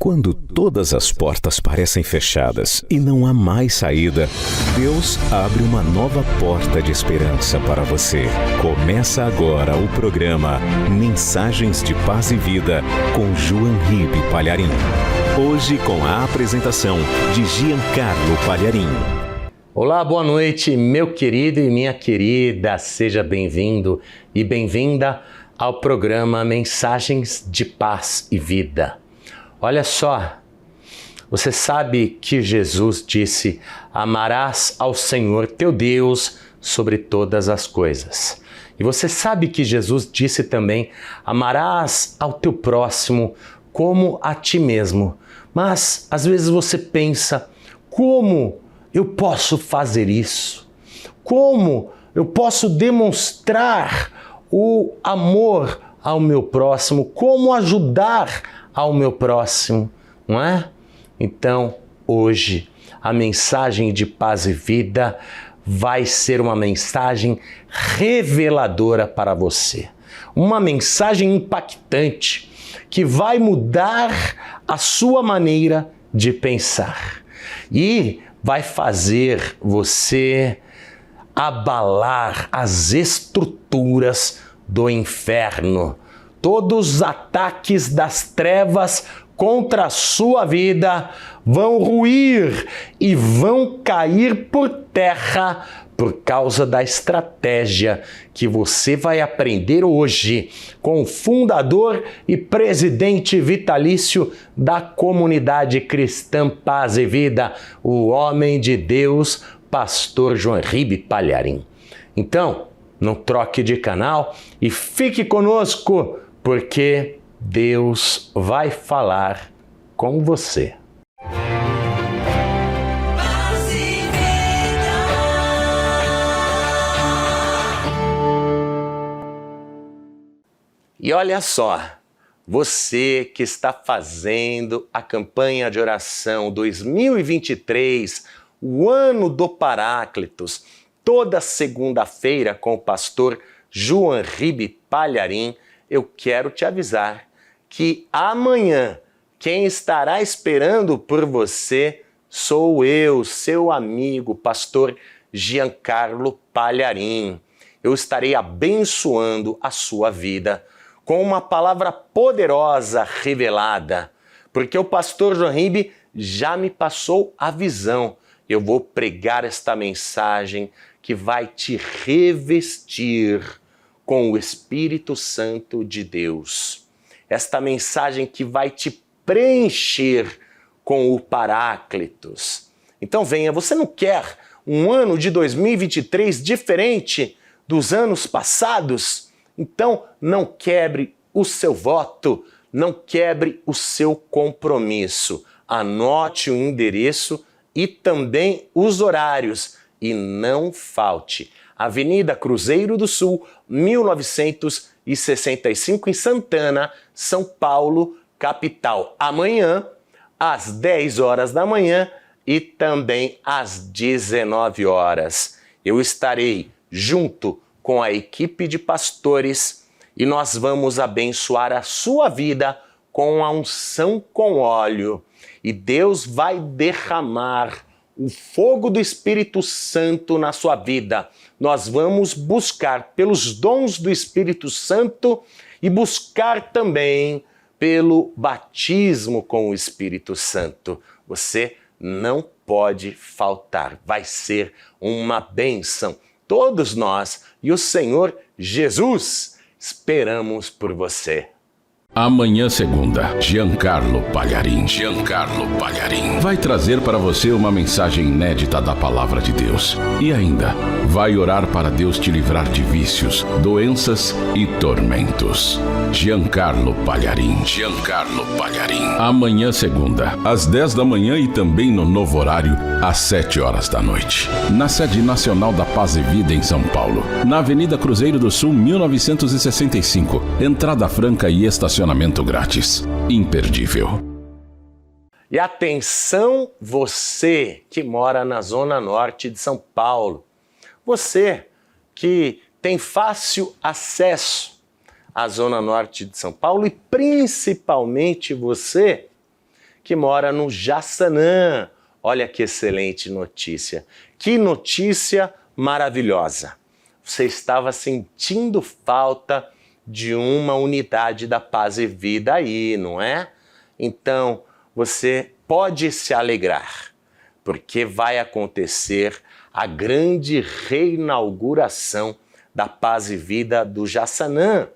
Quando todas as portas parecem fechadas e não há mais saída, Deus abre uma nova porta de esperança para você. Começa agora o programa Mensagens de Paz e Vida com João Ribe Palharim. Hoje com a apresentação de Giancarlo Palharim. Olá, boa noite, meu querido e minha querida. Seja bem-vindo e bem-vinda ao programa Mensagens de Paz e Vida. Olha só, você sabe que Jesus disse: amarás ao Senhor teu Deus sobre todas as coisas. E você sabe que Jesus disse também: amarás ao teu próximo como a ti mesmo. Mas às vezes você pensa: como eu posso fazer isso? Como eu posso demonstrar o amor ao meu próximo? Como ajudar ao meu próximo, não é? Então, hoje, a mensagem de paz e vida vai ser uma mensagem reveladora para você. Uma mensagem impactante que vai mudar a sua maneira de pensar e vai fazer você abalar as estruturas do inferno. Todos os ataques das trevas contra a sua vida vão ruir e vão cair por terra por causa da estratégia que você vai aprender hoje com o fundador e presidente vitalício da comunidade cristã Paz e Vida, o homem de Deus, pastor João Ribe Palharim. Então, não troque de canal e fique conosco, porque Deus vai falar com você. E olha só, você que está fazendo a campanha de oração 2023, o ano do Paráclitos, toda segunda-feira com o pastor João Ribe Palharim, eu quero te avisar que amanhã quem estará esperando por você sou eu, seu amigo, pastor Giancarlo Palharim. Eu estarei abençoando a sua vida com uma palavra poderosa revelada, porque o pastor João Ribe já me passou a visão. Eu vou pregar esta mensagem que vai te revestir com o Espírito Santo de Deus. Esta mensagem que vai te preencher com o Paráclitos. Então venha, você não quer um ano de 2023 diferente dos anos passados? Então não quebre o seu voto, não quebre o seu compromisso. Anote o endereço e também os horários e não falte. Avenida Cruzeiro do Sul, 1965, em Santana, São Paulo, capital. Amanhã, às 10 horas da manhã e também às 19 horas. Eu estarei junto com a equipe de pastores e nós vamos abençoar a sua vida com a unção com óleo. E Deus vai derramar o fogo do Espírito Santo na sua vida. Nós vamos buscar pelos dons do Espírito Santo e buscar também pelo batismo com o Espírito Santo. Você não pode faltar. Vai ser uma bênção. Todos nós e o Senhor Jesus esperamos por você. Amanhã, segunda, Giancarlo Palharim vai trazer para você uma mensagem inédita da Palavra de Deus. E ainda, vai orar para Deus te livrar de vícios, doenças e tormentos. Giancarlo Palharim. Amanhã, segunda, às 10 da manhã e também no novo horário, às 7 horas da noite. Na sede nacional da Paz e Vida em São Paulo, na Avenida Cruzeiro do Sul, 1965, entrada franca e estacionamento grátis. Imperdível. E atenção, você que mora na zona norte de São Paulo, você que tem fácil acesso à zona norte de São Paulo e principalmente você que mora no Jaçanã. Olha que excelente notícia. Que notícia maravilhosa. Você estava sentindo falta de uma unidade da Paz e Vida aí, não é? Então, você pode se alegrar, porque vai acontecer a grande reinauguração da Paz e Vida do Jaçanã,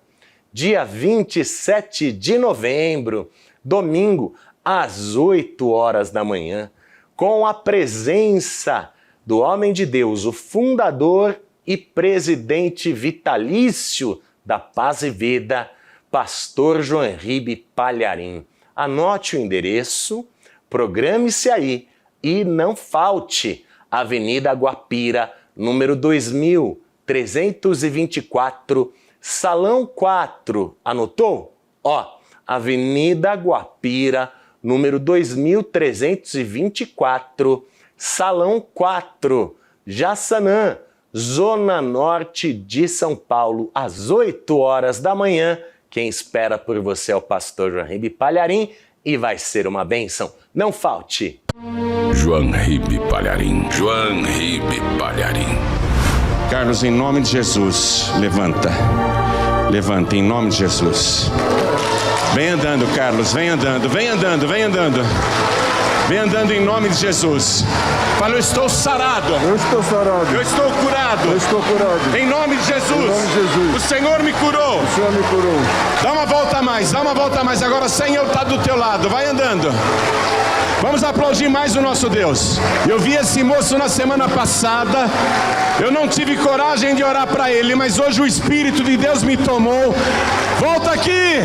dia 27 de novembro, domingo, às 8 horas da manhã, com a presença do homem de Deus, o fundador e presidente vitalício da Paz e Vida, pastor João Ribe Palharim. Anote o endereço, programe-se aí e não falte. Avenida Guapira, número 2324, Salão 4. Anotou? Avenida Guapira, número 2324, Salão 4, Jaçanã, Zona Norte de São Paulo, às 8 horas da manhã. Quem espera por você é o pastor João Ribe Palharim e vai ser uma bênção. Não falte! João Ribe Palharim. João Ribe Palharim. Carlos, em nome de Jesus, levanta. Levanta, em nome de Jesus. Vem andando, Carlos, vem andando, vem andando, vem andando. Vem andando em nome de Jesus. Fala, eu estou sarado. Eu estou sarado. Eu estou curado. Eu estou curado. Em nome de Jesus. Em nome de Jesus. O Senhor me curou. O Senhor me curou. Dá uma volta a mais, dá uma volta a mais. Agora sem eu estar do teu lado. Vai andando. Vamos aplaudir mais o nosso Deus. Eu vi esse moço na semana passada. Eu não tive coragem de orar para ele, mas hoje o Espírito de Deus me tomou. Volta aqui.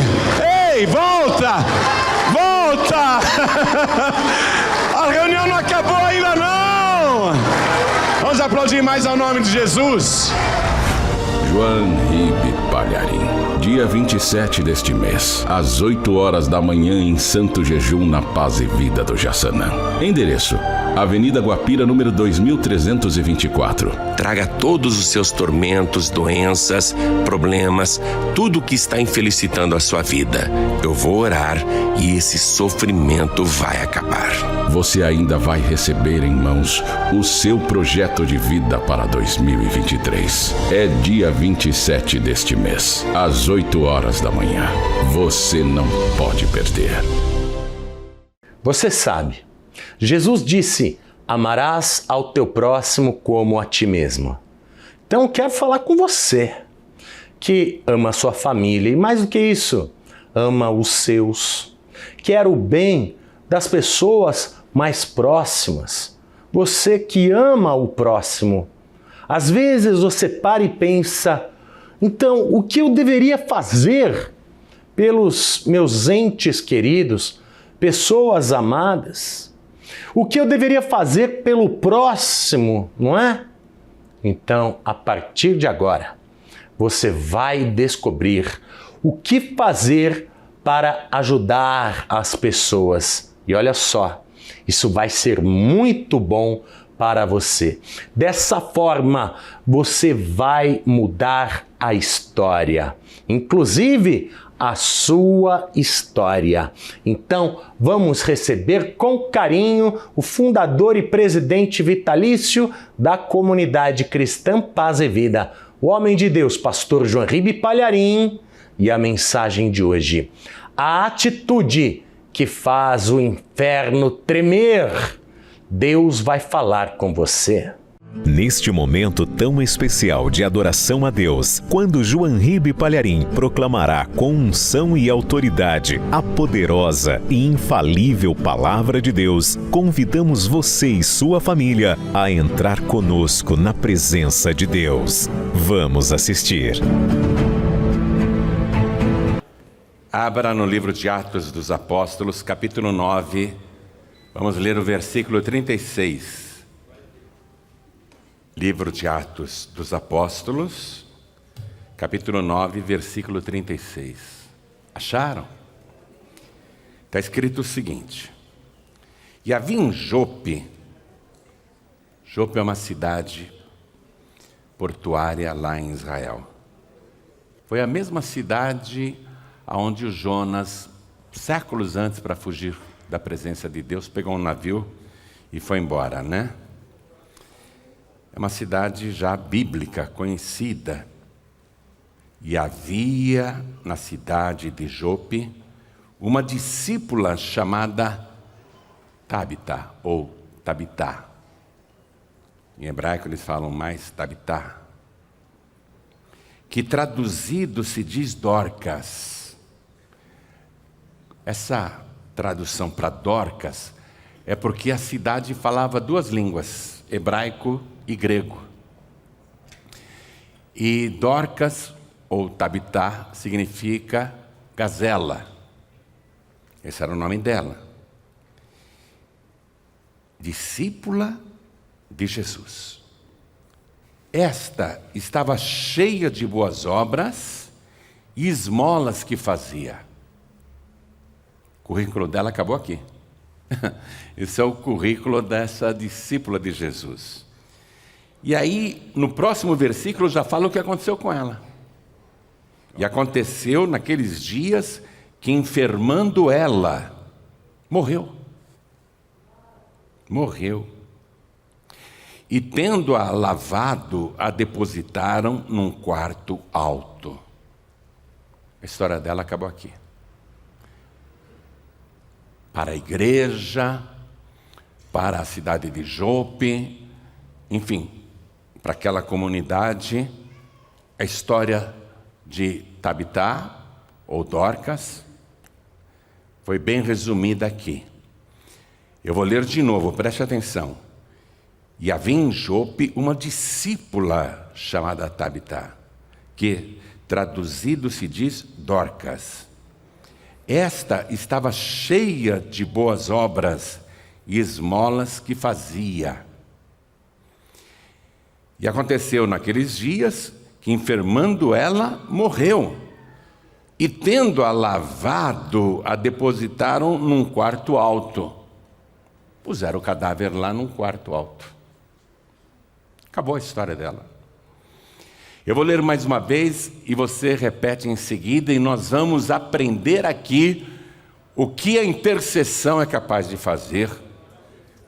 Ei, volta. Volta. A reunião não acabou ainda não. Vamos aplaudir mais ao nome de Jesus. João Ribe Palharim. Dia 27 deste mês, às 8 horas da manhã, em Santo Jejum, na Paz e Vida do Jaçanã. Endereço: Avenida Guapira, número 2324. Traga todos os seus tormentos, doenças, problemas, tudo que está infelicitando a sua vida. Eu vou orar e esse sofrimento vai acabar. Você ainda vai receber em mãos o seu projeto de vida para 2023. É dia 27 deste mês, às 8 horas da manhã. Você não pode perder. Você sabe, Jesus disse: amarás ao teu próximo como a ti mesmo. Então quero falar com você, que ama a sua família e mais do que isso, ama os seus, quer o bem das pessoas mais próximas. Você que ama o próximo. Às vezes você para e pensa: então o que eu deveria fazer pelos meus entes queridos, pessoas amadas? O que eu deveria fazer pelo próximo, não é? Então, a partir de agora, você vai descobrir o que fazer para ajudar as pessoas. E olha só, isso vai ser muito bom para você. Dessa forma, você vai mudar a história, inclusive a sua história. Então, vamos receber com carinho o fundador e presidente vitalício da comunidade cristã Paz e Vida, o homem de Deus, pastor João Ribe Palharim, e a mensagem de hoje: a atitude que faz o inferno tremer. Deus vai falar com você. Neste momento tão especial de adoração a Deus, quando João Ribe Palharim proclamará com unção e autoridade a poderosa e infalível Palavra de Deus, convidamos você e sua família a entrar conosco na presença de Deus. Vamos assistir. Abra no livro de Atos dos Apóstolos, capítulo 9. Vamos ler o versículo 36. Livro de Atos dos Apóstolos, capítulo 9, versículo 36. Acharam? Está escrito o seguinte: e havia em Jope. Jope é uma cidade portuária lá em Israel. Foi a mesma cidade onde o Jonas, séculos antes, para fugir da presença de Deus, pegou um navio e foi embora, né? É uma cidade já bíblica, conhecida. E havia na cidade de Jope uma discípula chamada Tabita, ou Tabitá. Em hebraico eles falam mais Tabitá, que traduzido se diz Dorcas. Essa tradução para Dorcas é porque a cidade falava duas línguas, hebraico e grego. E Dorcas, ou Tabitá, significa gazela. Esse era o nome dela. Discípula de Jesus. Esta estava cheia de boas obras e esmolas que fazia. O currículo dela acabou aqui. Esse é o currículo dessa discípula de Jesus. E aí, no próximo versículo, já fala o que aconteceu com ela. E aconteceu naqueles dias que, enfermando ela, morreu. Morreu. E tendo-a lavado, a depositaram num quarto alto. A história dela acabou aqui. Para a igreja, para a cidade de Jope, enfim, para aquela comunidade, a história de Tabitá, ou Dorcas, foi bem resumida aqui. Eu vou ler de novo, preste atenção. E havia em Jope uma discípula chamada Tabitá, que traduzido se diz Dorcas. Esta estava cheia de boas obras e esmolas que fazia. E aconteceu naqueles dias que, enfermando ela, morreu. E tendo-a lavado, a depositaram num quarto alto. Puseram o cadáver lá num quarto alto. Acabou a história dela. Eu vou ler mais uma vez e você repete em seguida, e nós vamos aprender aqui o que a intercessão é capaz de fazer,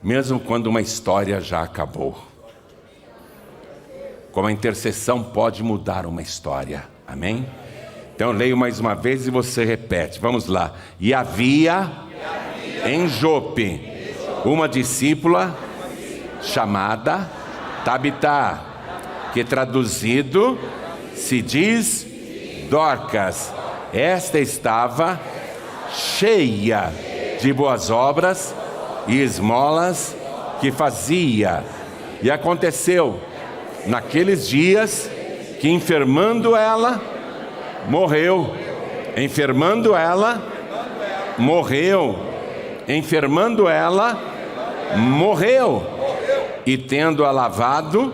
mesmo quando uma história já acabou. Como a intercessão pode mudar uma história. Amém? Então eu leio mais uma vez e você repete. Vamos lá. E havia em Jope uma discípula chamada Tabitá, que traduzido se diz Dorcas. Esta estava cheia de boas obras e esmolas que fazia. E aconteceu naqueles dias que, enfermando ela, morreu. Enfermando ela, morreu. Enfermando ela, morreu. E tendo-a lavado,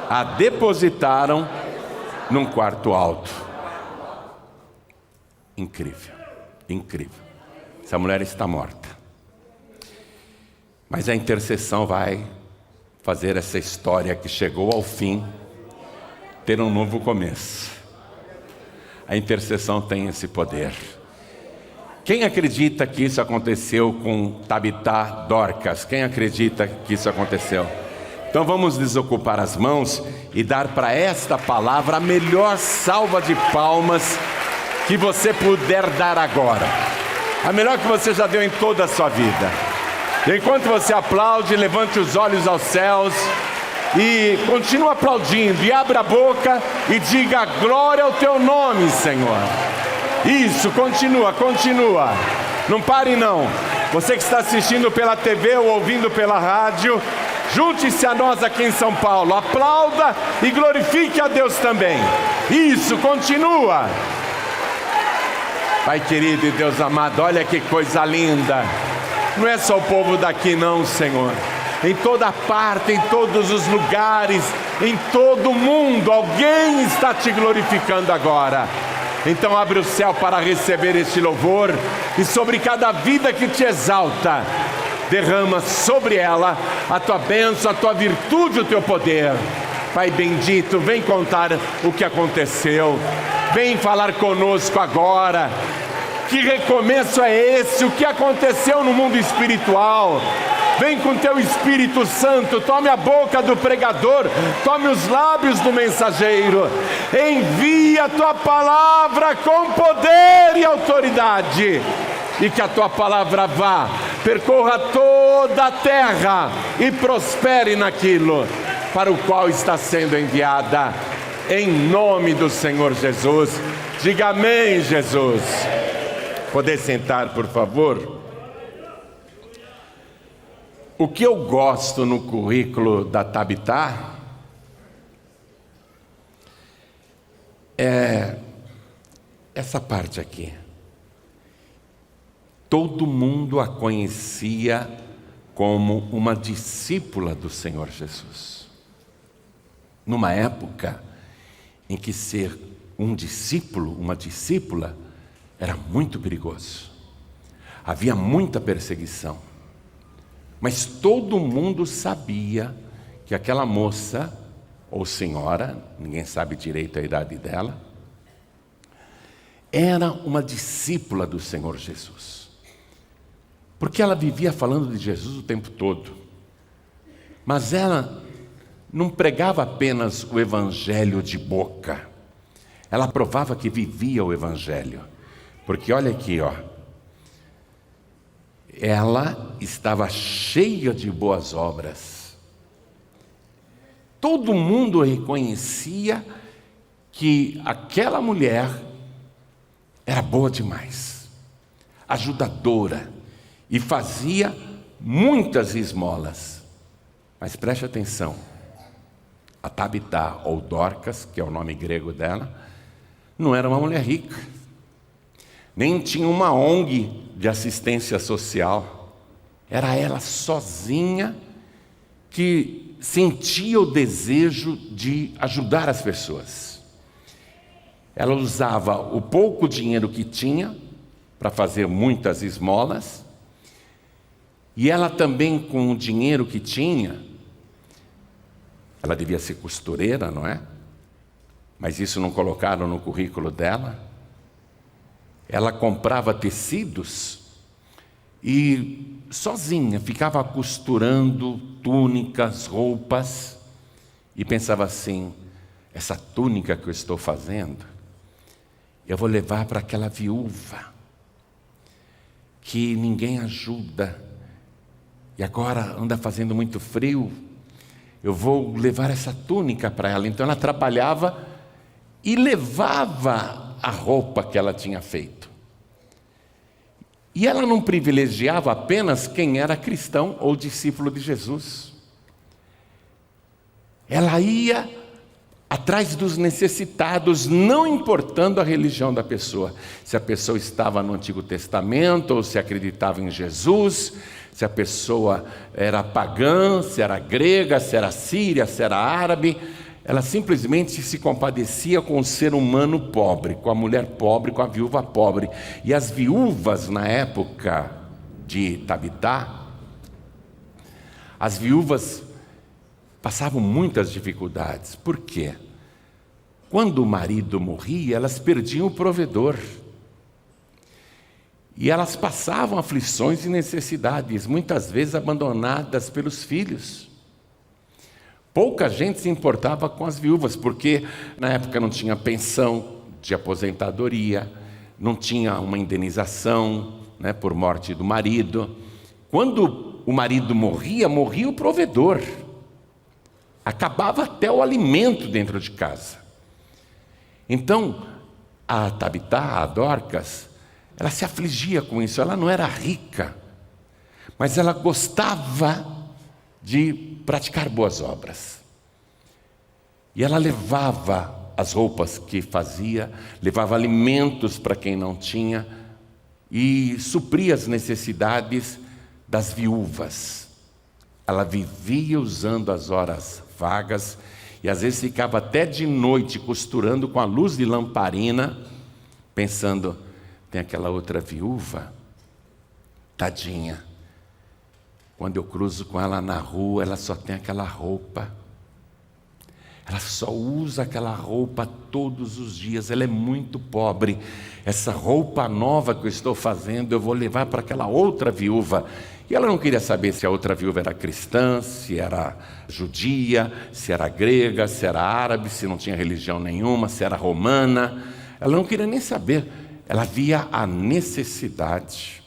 a depositaram num quarto alto. Incrível, incrível. Essa mulher está morta. Mas a intercessão vai fazer essa história que chegou ao fim ter um novo começo. A intercessão tem esse poder. Quem acredita que isso aconteceu com Tabitá Dorcas? Quem acredita que isso aconteceu? Então vamos desocupar as mãos e dar para esta palavra a melhor salva de palmas que você puder dar agora. A melhor que você já deu em toda a sua vida. E enquanto você aplaude, levante os olhos aos céus e continue aplaudindo. E abra a boca e diga glória ao teu nome, Senhor. Isso, continua. Não pare não. Você que está assistindo pela TV ou ouvindo pela rádio, junte-se a nós aqui em São Paulo. Aplauda e glorifique a Deus também. Isso, continua. Pai querido e Deus amado, olha que coisa linda. Não é só o povo daqui não, Senhor. Em toda parte, em todos os lugares, em todo o mundo, alguém está te glorificando agora. Então abre o céu para receber este louvor, e sobre cada vida que te exalta, derrama sobre ela a tua bênção, a tua virtude, o teu poder. Pai bendito, vem contar o que aconteceu, vem falar conosco agora. Que recomeço é esse? O que aconteceu no mundo espiritual? Vem com teu Espírito Santo, tome a boca do pregador, tome os lábios do mensageiro, envia a tua palavra com poder e autoridade, e que a tua palavra vá, percorra toda a terra e prospere naquilo para o qual está sendo enviada, em nome do Senhor Jesus. Diga amém, Jesus. Poder sentar, por favor. O que eu gosto no currículo da Tabitá é essa parte aqui. Todo mundo a conhecia como uma discípula do Senhor Jesus. Numa época em que ser um discípulo, uma discípula, era muito perigoso. Havia muita perseguição. Mas todo mundo sabia que aquela moça, ou senhora, ninguém sabe direito a idade dela, era uma discípula do Senhor Jesus. Porque ela vivia falando de Jesus o tempo todo. Mas ela não pregava apenas o evangelho de boca. Ela provava que vivia o evangelho. Porque olha aqui, ó. Ela estava cheia de boas obras. Todo mundo reconhecia que aquela mulher era boa demais, ajudadora, e fazia muitas esmolas. Mas preste atenção, a Tabitá, ou Dorcas, que é o nome grego dela, não era uma mulher rica, nem tinha uma ONG de assistência social. Era ela sozinha que sentia o desejo de ajudar as pessoas. Ela usava o pouco dinheiro que tinha para fazer muitas esmolas, e ela também, com o dinheiro que tinha, ela devia ser costureira, não é? Mas isso não colocaram no currículo dela. Ela comprava tecidos e sozinha ficava costurando túnicas, roupas, e pensava assim: essa túnica que eu estou fazendo, eu vou levar para aquela viúva que ninguém ajuda, e agora anda fazendo muito frio, eu vou levar essa túnica para ela. Então ela trabalhava e levava a roupa que ela tinha feito. E ela não privilegiava apenas quem era cristão ou discípulo de Jesus. Ela ia atrás dos necessitados, não importando a religião da pessoa. Se a pessoa estava no Antigo Testamento, ou se acreditava em Jesus, se a pessoa era pagã, se era grega, se era síria, se era árabe. Ela simplesmente se compadecia com o ser humano pobre, com a mulher pobre, com a viúva pobre. E as viúvas na época de Tabitá, as viúvas passavam muitas dificuldades. Por quê? Quando o marido morria, elas perdiam o provedor. E elas passavam aflições e necessidades, muitas vezes abandonadas pelos filhos. Pouca gente se importava com as viúvas, porque na época não tinha pensão de aposentadoria, não tinha uma indenização, né, por morte do marido. Quando o marido morria, morria o provedor. Acabava até o alimento dentro de casa. Então, a Tabitá, a Dorcas, ela se afligia com isso. Ela não era rica, mas ela gostava de praticar boas obras. E ela levava as roupas que fazia, levava alimentos para quem não tinha e supria as necessidades das viúvas. Ela vivia usando as horas vagas e às vezes ficava até de noite costurando com a luz de lamparina, pensando: tem aquela outra viúva, tadinha, quando eu cruzo com ela na rua, ela só tem aquela roupa. Ela só usa aquela roupa todos os dias, ela é muito pobre. Essa roupa nova que eu estou fazendo, eu vou levar para aquela outra viúva. E ela não queria saber se a outra viúva era cristã, se era judia, se era grega, se era árabe, se não tinha religião nenhuma, se era romana. Ela não queria nem saber. Ela via a necessidade.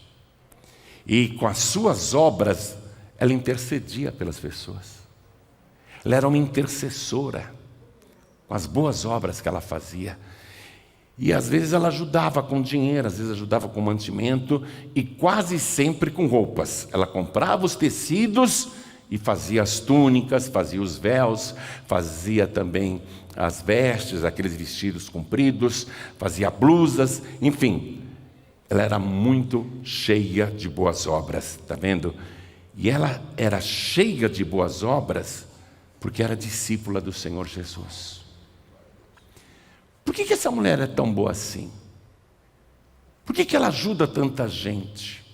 E com as suas obras, ela intercedia pelas pessoas. Ela era uma intercessora, com as boas obras que ela fazia. E às vezes ela ajudava com dinheiro, às vezes ajudava com mantimento, e quase sempre com roupas. Ela comprava os tecidos e fazia as túnicas, fazia os véus, fazia também as vestes, aqueles vestidos compridos, fazia blusas, enfim. Ela era muito cheia de boas obras, está vendo? E ela era cheia de boas obras porque era discípula do Senhor Jesus. Por que essa mulher é tão boa assim? Por que ela ajuda tanta gente?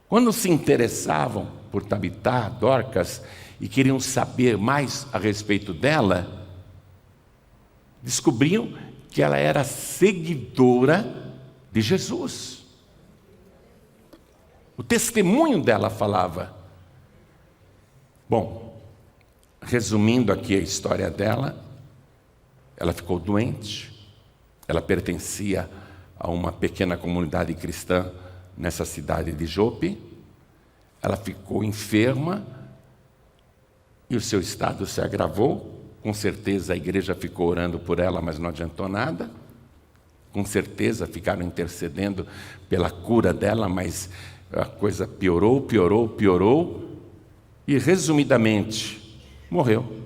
Quando se interessavam por Tabitá, Dorcas, e queriam saber mais a respeito dela, descobriam que ela era seguidora de Jesus. O testemunho dela falava. Bom, resumindo aqui a história dela, ela ficou doente, ela pertencia a uma pequena comunidade cristã nessa cidade de Jope, ela ficou enferma e o seu estado se agravou, com certeza a igreja ficou orando por ela, mas não adiantou nada, com certeza ficaram intercedendo pela cura dela, mas a coisa piorou, e resumidamente, morreu.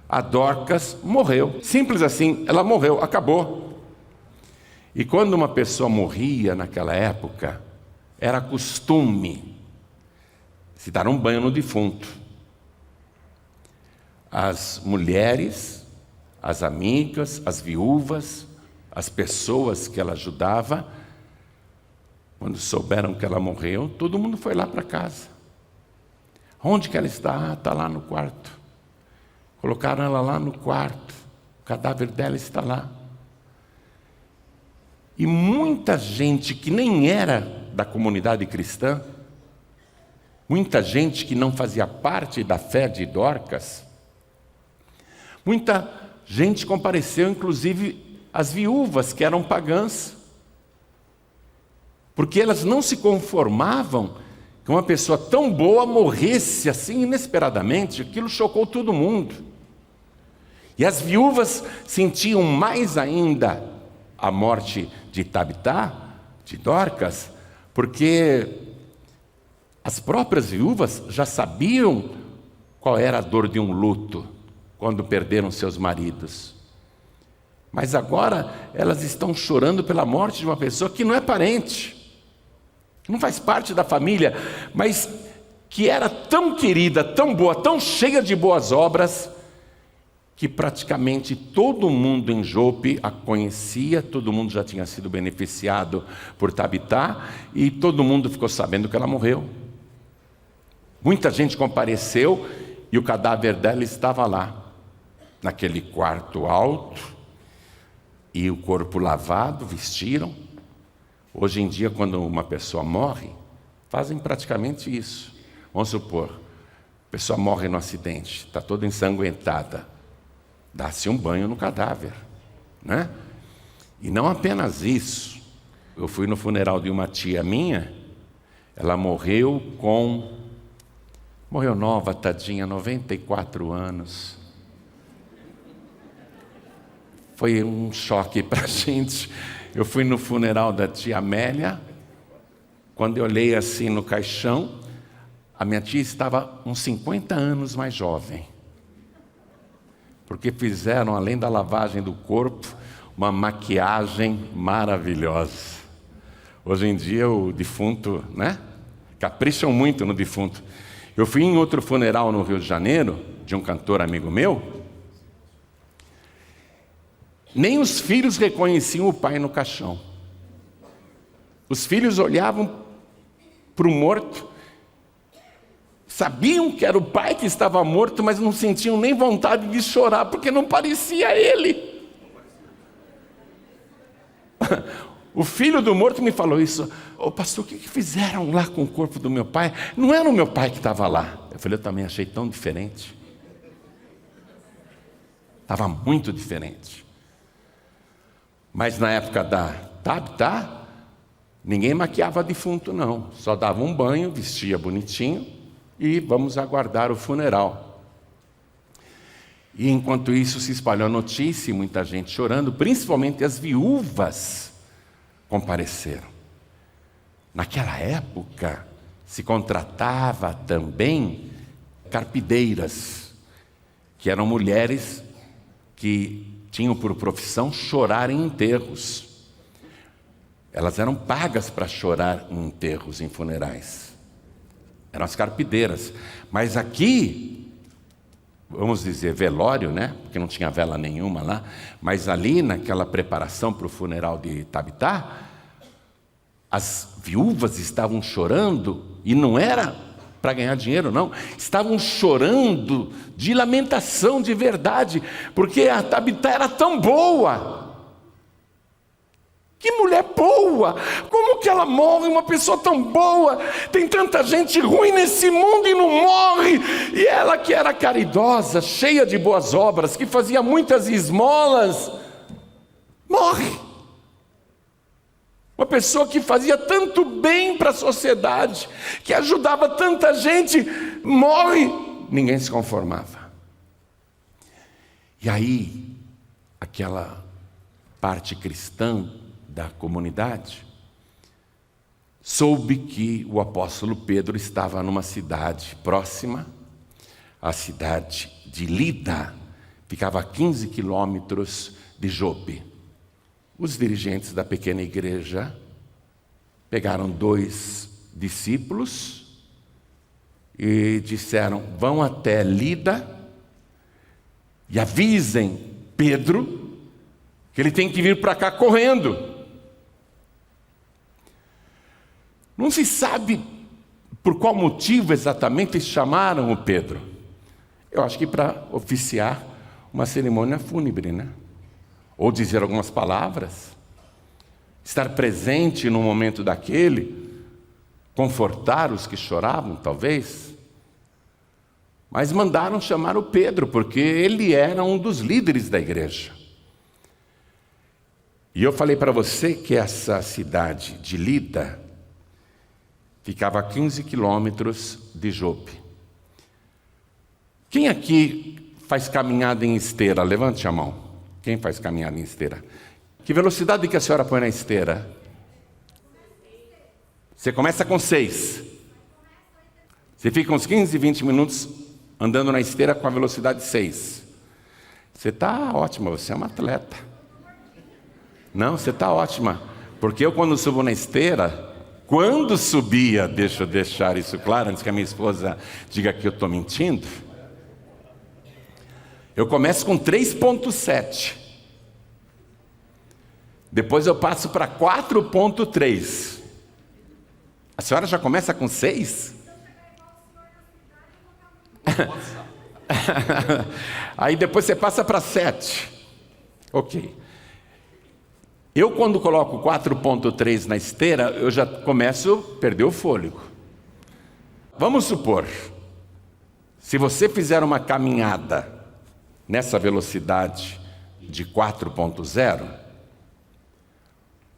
A Dorcas morreu, simples assim, ela morreu, acabou. E quando uma pessoa morria naquela época, era costume se dar um banho no defunto. As mulheres, as amigas, as viúvas, as pessoas que ela ajudava, quando souberam que ela morreu, todo mundo foi lá para casa. Onde que ela está? Ah, está lá no quarto. Colocaram ela lá no quarto, o cadáver dela está lá. E muita gente que nem era da comunidade cristã, muita gente que não fazia parte da fé de Dorcas, muita gente compareceu, inclusive as viúvas que eram pagãs, porque elas não se conformavam que uma pessoa tão boa morresse assim inesperadamente. Aquilo chocou todo mundo. E as viúvas sentiam mais ainda a morte de Tabitá, de Dorcas, porque as próprias viúvas já sabiam qual era a dor de um luto quando perderam seus maridos. Mas agora elas estão chorando pela morte de uma pessoa que não é parente, que não faz parte da família, mas que era tão querida, tão boa, tão cheia de boas obras, que praticamente todo mundo em Jope a conhecia, todo mundo já tinha sido beneficiado por Tabitá, e todo mundo ficou sabendo que ela morreu. Muita gente compareceu e o cadáver dela estava lá, naquele quarto alto, e o corpo lavado, vestiram. Hoje em dia, quando uma pessoa morre, fazem praticamente isso. Vamos supor, a pessoa morre no acidente, está toda ensanguentada. Dá-se um banho no cadáver, né? E não apenas isso. Eu fui no funeral de uma tia minha, ela morreu nova, tadinha, 94 anos. Foi um choque para a gente. Eu fui no funeral da tia Amélia, quando eu olhei assim no caixão, a minha tia estava uns 50 anos mais jovem. Porque fizeram, além da lavagem do corpo, uma maquiagem maravilhosa. Hoje em dia o defunto, né? Capricham muito no defunto. Eu fui em outro funeral no Rio de Janeiro, de um cantor amigo meu. Nem os filhos reconheciam o pai no caixão. Os filhos olhavam para o morto, sabiam que era o pai que estava morto, mas não sentiam nem vontade de chorar, porque não parecia ele. O filho do morto me falou isso. Ô pastor, o que fizeram lá com o corpo do meu pai? Não era o meu pai que estava lá. Eu falei, eu também achei tão diferente. Estava muito diferente. Mas na época da Tabita, ninguém maquiava defunto não. Só dava um banho, vestia bonitinho e vamos aguardar o funeral. E enquanto isso se espalhou a notícia e muita gente chorando, principalmente as viúvas compareceram. Naquela época se contratava também carpideiras, que eram mulheres que tinham por profissão chorar em enterros. Elas eram pagas para chorar em enterros, em funerais. Eram as carpideiras. Mas aqui, vamos dizer velório, né? Porque não tinha vela nenhuma lá. Mas ali, naquela preparação para o funeral de Tabita, as viúvas estavam chorando, e não era para ganhar dinheiro, não. Estavam chorando de lamentação de verdade, porque a Tabita era tão boa. Que mulher boa! Como que ela morre, uma pessoa tão boa? Tem tanta gente ruim nesse mundo e não morre. E ela que era caridosa, cheia de boas obras, que fazia muitas esmolas, morre. Uma pessoa que fazia tanto bem para a sociedade, que ajudava tanta gente, morre. Ninguém se conformava. E aí, aquela parte cristã da comunidade soube que o apóstolo Pedro estava numa cidade próxima, a cidade de Lida, ficava a 15 quilômetros de Jope. Os dirigentes da pequena igreja pegaram 2 discípulos e disseram: vão até Lida e avisem Pedro que ele tem que vir para cá correndo. Não se sabe por qual motivo exatamente eles chamaram o Pedro. Eu acho que para oficiar uma cerimônia fúnebre, né? Ou dizer algumas palavras, estar presente no momento daquele, confortar os que choravam, talvez. Mas mandaram chamar o Pedro, porque ele era um dos líderes da igreja. E eu falei para você que essa cidade de Lida ficava a 15 quilômetros de Jope. Quem aqui faz caminhada em esteira? Levante a mão. Quem faz caminhada em esteira? Que velocidade que a senhora põe na esteira? Você começa com 6. Você fica uns 15, 20 minutos andando na esteira com a velocidade 6. Você está ótima, você é uma atleta. Não, você está ótima. Porque eu quando subo na esteira, quando subia, deixa eu deixar isso claro, antes que a minha esposa diga que eu estou mentindo, eu começo com 3,7. Depois eu passo para 4,3. A senhora já começa com 6? Aí depois você passa para 7. Ok. Eu quando coloco 4,3 na esteira, eu já começo a perder o fôlego. Vamos supor, se você fizer uma caminhada nessa velocidade de 4,0,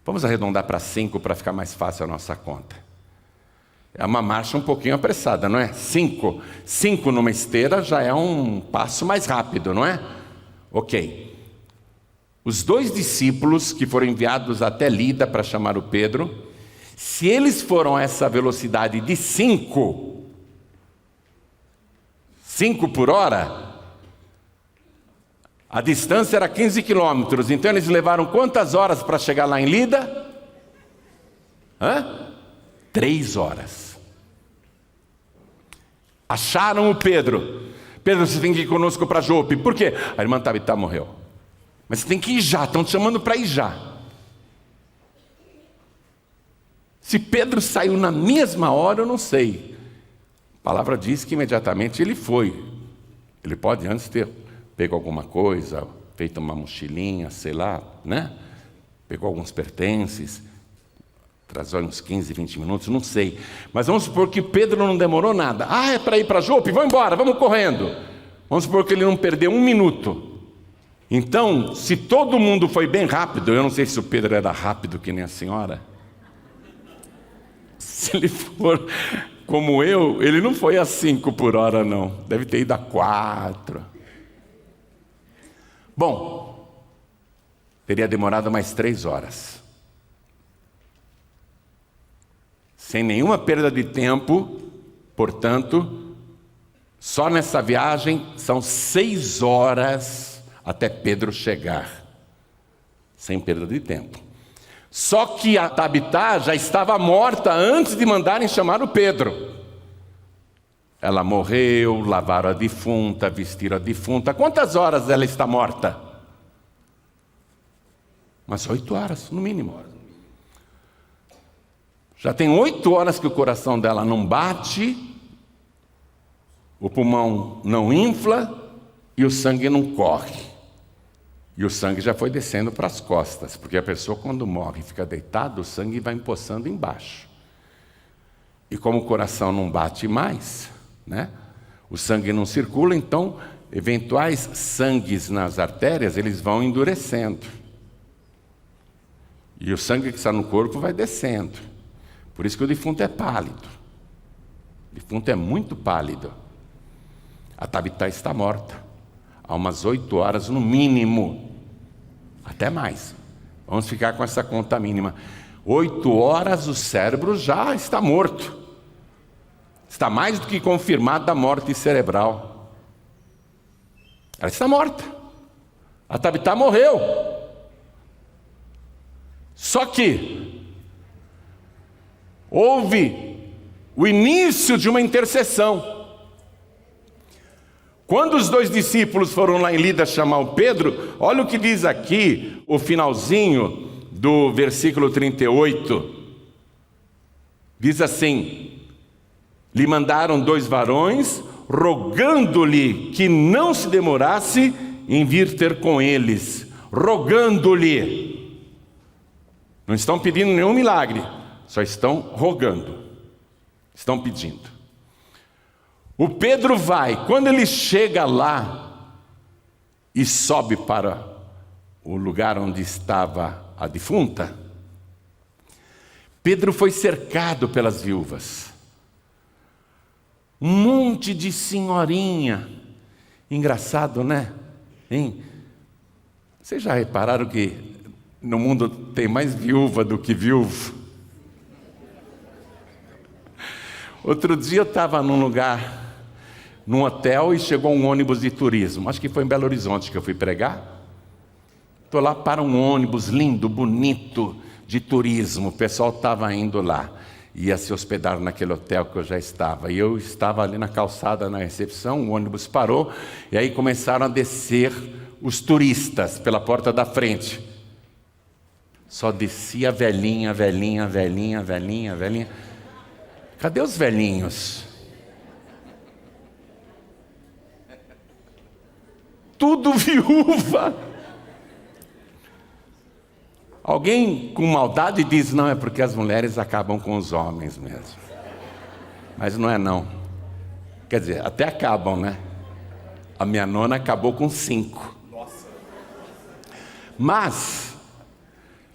vamos arredondar para 5 para ficar mais fácil a nossa conta. É uma marcha um pouquinho apressada, não é? 5 numa esteira já é um passo mais rápido, não é? Ok. Os 2 discípulos que foram enviados até Lida para chamar o Pedro, se eles foram a essa velocidade de 5 por hora, a distância era 15 quilômetros, então eles levaram quantas horas para chegar lá em Lida? 3 horas. Acharam o Pedro. Pedro, você tem que ir conosco para Jope. Por quê? A irmã Tabita morreu. Mas você tem que ir já, estão te chamando para ir já. Se Pedro saiu na mesma hora, eu não sei. palavra diz que imediatamente ele foi. Ele pode antes ter pego alguma coisa, feito uma mochilinha, sei lá, né? Pegou alguns pertences, trazou uns 15, 20 minutos, não sei. Mas vamos supor que Pedro não demorou nada. Ah, é para ir para Jope? Vamos embora, vamos correndo. Vamos supor que ele não perdeu 1 minuto. Então, se todo mundo foi bem rápido, eu não sei se o Pedro era rápido que nem a senhora. Se ele for como eu, ele não foi a 5 por hora, não. Deve ter ido a 4. Bom, teria demorado mais 3 horas. Sem nenhuma perda de tempo, portanto, só nessa viagem são 6 horas até Pedro chegar. Sem perda de tempo. Só que a Tabitá já estava morta antes de mandarem chamar o Pedro. Ela morreu, lavaram a defunta, vestiram a defunta. Quantas horas ela está morta? Umas 8 horas, no mínimo. Já tem 8 horas que o coração dela não bate, o pulmão não infla e o sangue não corre. E o sangue já foi descendo para as costas, porque a pessoa quando morre e fica deitada, o sangue vai empoçando embaixo. E como o coração não bate mais, né? O sangue não circula, então eventuais sangues nas artérias, eles vão endurecendo. E o sangue que está no corpo vai descendo. Por isso que o defunto é pálido. O defunto é muito pálido. A Tabitá está morta. Há umas 8 horas no mínimo. Até mais. Vamos ficar com essa conta mínima. 8 horas o cérebro já está morto. Está mais do que confirmada a morte cerebral. Ela está morta. A Tabitá morreu. Só que houve o início de uma intercessão. Quando os 2 discípulos foram lá em Lida chamar o Pedro, olha o que diz aqui, o finalzinho do versículo 38. Diz assim: lhe mandaram 2 varões, rogando-lhe que não se demorasse em vir ter com eles. Rogando-lhe. Não estão pedindo nenhum milagre, só estão rogando. Estão pedindo. O Pedro vai, quando ele chega lá e sobe para o lugar onde estava a defunta, Pedro foi cercado pelas viúvas. Um monte de senhorinha. Engraçado, né? Hein? Vocês já repararam que no mundo tem mais viúva do que viúvo? Outro dia eu estava num lugar, num hotel, e chegou um ônibus de turismo. Acho que foi em Belo Horizonte que eu fui pregar. Estou lá para um ônibus lindo, bonito, de turismo. O pessoal estava indo lá. Ia se hospedar naquele hotel que eu já estava. E eu estava ali na calçada, na recepção, o ônibus parou. E aí começaram a descer os turistas pela porta da frente. Só descia velhinha, velhinha, velhinha, velhinha, velhinha. Cadê os velhinhos? Tudo viúva. Alguém com maldade diz, não, é porque as mulheres acabam com os homens mesmo. Mas não é não. Quer dizer, até acabam, né? A minha nona acabou com 5. Mas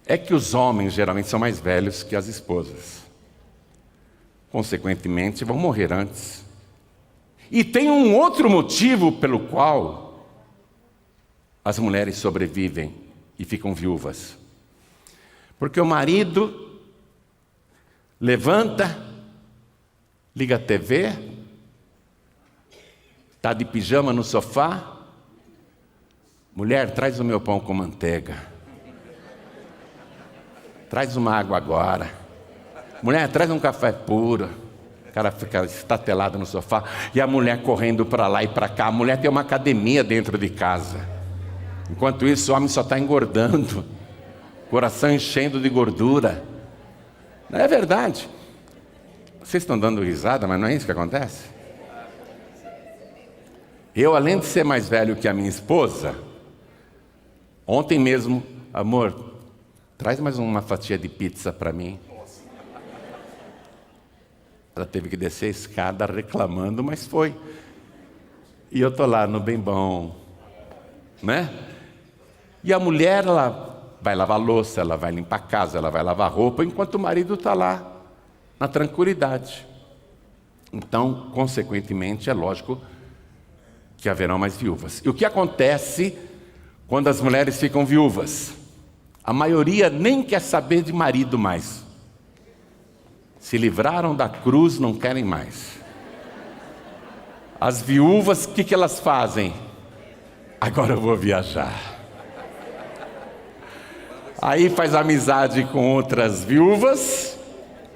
é que os homens geralmente são mais velhos que as esposas. Consequentemente, vão morrer antes. E tem um outro motivo pelo qual as mulheres sobrevivem e ficam viúvas. Porque o marido levanta, liga a TV, está de pijama no sofá. Mulher, traz o meu pão com manteiga. Traz uma água agora. Mulher, traz um café puro. O cara fica estatelado no sofá. E a mulher correndo para lá e para cá. A mulher tem uma academia dentro de casa. Enquanto isso, o homem só está engordando. Coração enchendo de gordura. Não é verdade? Vocês estão dando risada, mas não é isso que acontece? Eu, além de ser mais velho que a minha esposa, ontem mesmo, amor, traz mais uma fatia de pizza para mim. Ela teve que descer a escada reclamando, mas foi. E eu tô lá no bem bom, né? E a mulher, ela vai lavar louça, ela vai limpar a casa, ela vai lavar roupa, enquanto o marido está lá, na tranquilidade. Então, consequentemente, é lógico que haverão mais viúvas. E o que acontece quando as mulheres ficam viúvas? A maioria nem quer saber de marido mais. Se livraram da cruz, não querem mais. As viúvas, o que elas fazem? Agora eu vou viajar. Aí faz amizade com outras viúvas.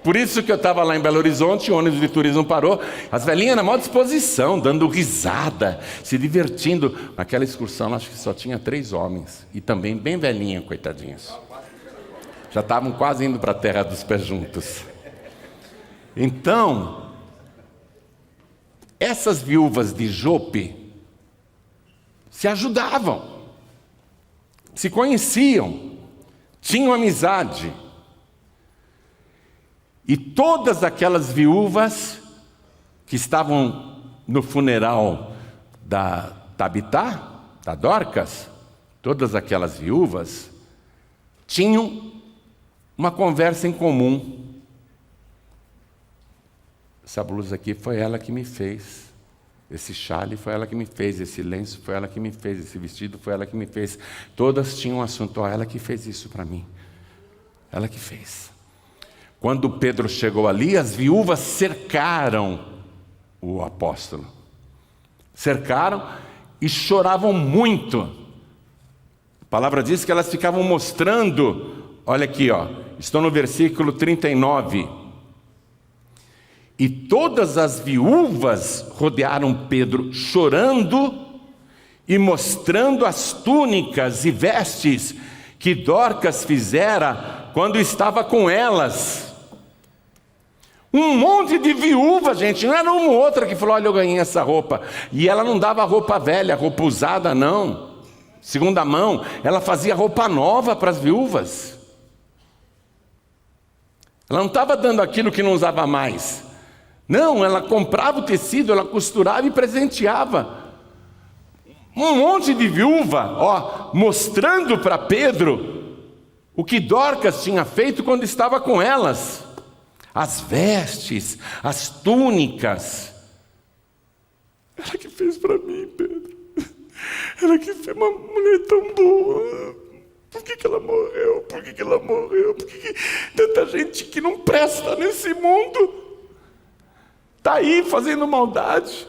Por isso que eu estava lá em Belo Horizonte, o ônibus de turismo parou, as velhinhas na maior disposição, dando risada, se divertindo. Naquela excursão, acho que só tinha 3 homens, e também bem velhinhas, coitadinhas. Já estavam quase indo para a terra dos pés juntos. Então, essas viúvas de Jope se ajudavam, se conheciam, tinham amizade. E todas aquelas viúvas que estavam no funeral da Tabitá, da Dorcas, todas aquelas viúvas tinham uma conversa em comum. Essa blusa aqui foi ela que me fez. Esse chale foi ela que me fez. Esse lenço foi ela que me fez. Esse vestido foi ela que me fez. Todas tinham um assunto. Ela que fez isso para mim. Ela que fez. Quando Pedro chegou ali, as viúvas cercaram o apóstolo. Cercaram e choravam muito. A palavra diz que elas ficavam mostrando. Olha aqui, ó. Estou no versículo 39. E todas as viúvas rodearam Pedro, chorando e mostrando as túnicas e vestes que Dorcas fizera quando estava com elas. Um monte de viúva, gente, não era uma ou outra que falou, olha, eu ganhei essa roupa. E ela não dava roupa velha, roupa usada, não. Segunda mão, ela fazia roupa nova para as viúvas. Ela não estava dando aquilo que não usava mais. Não, ela comprava o tecido, ela costurava e presenteava. Um monte de viúva, ó, mostrando para Pedro o que Dorcas tinha feito quando estava com elas. As vestes, as túnicas. Ela que fez para mim, Pedro. Ela que fez uma mulher tão boa. Por que ela morreu? Por que ela morreu? Por que tanta gente que não presta nesse mundo está aí fazendo maldade?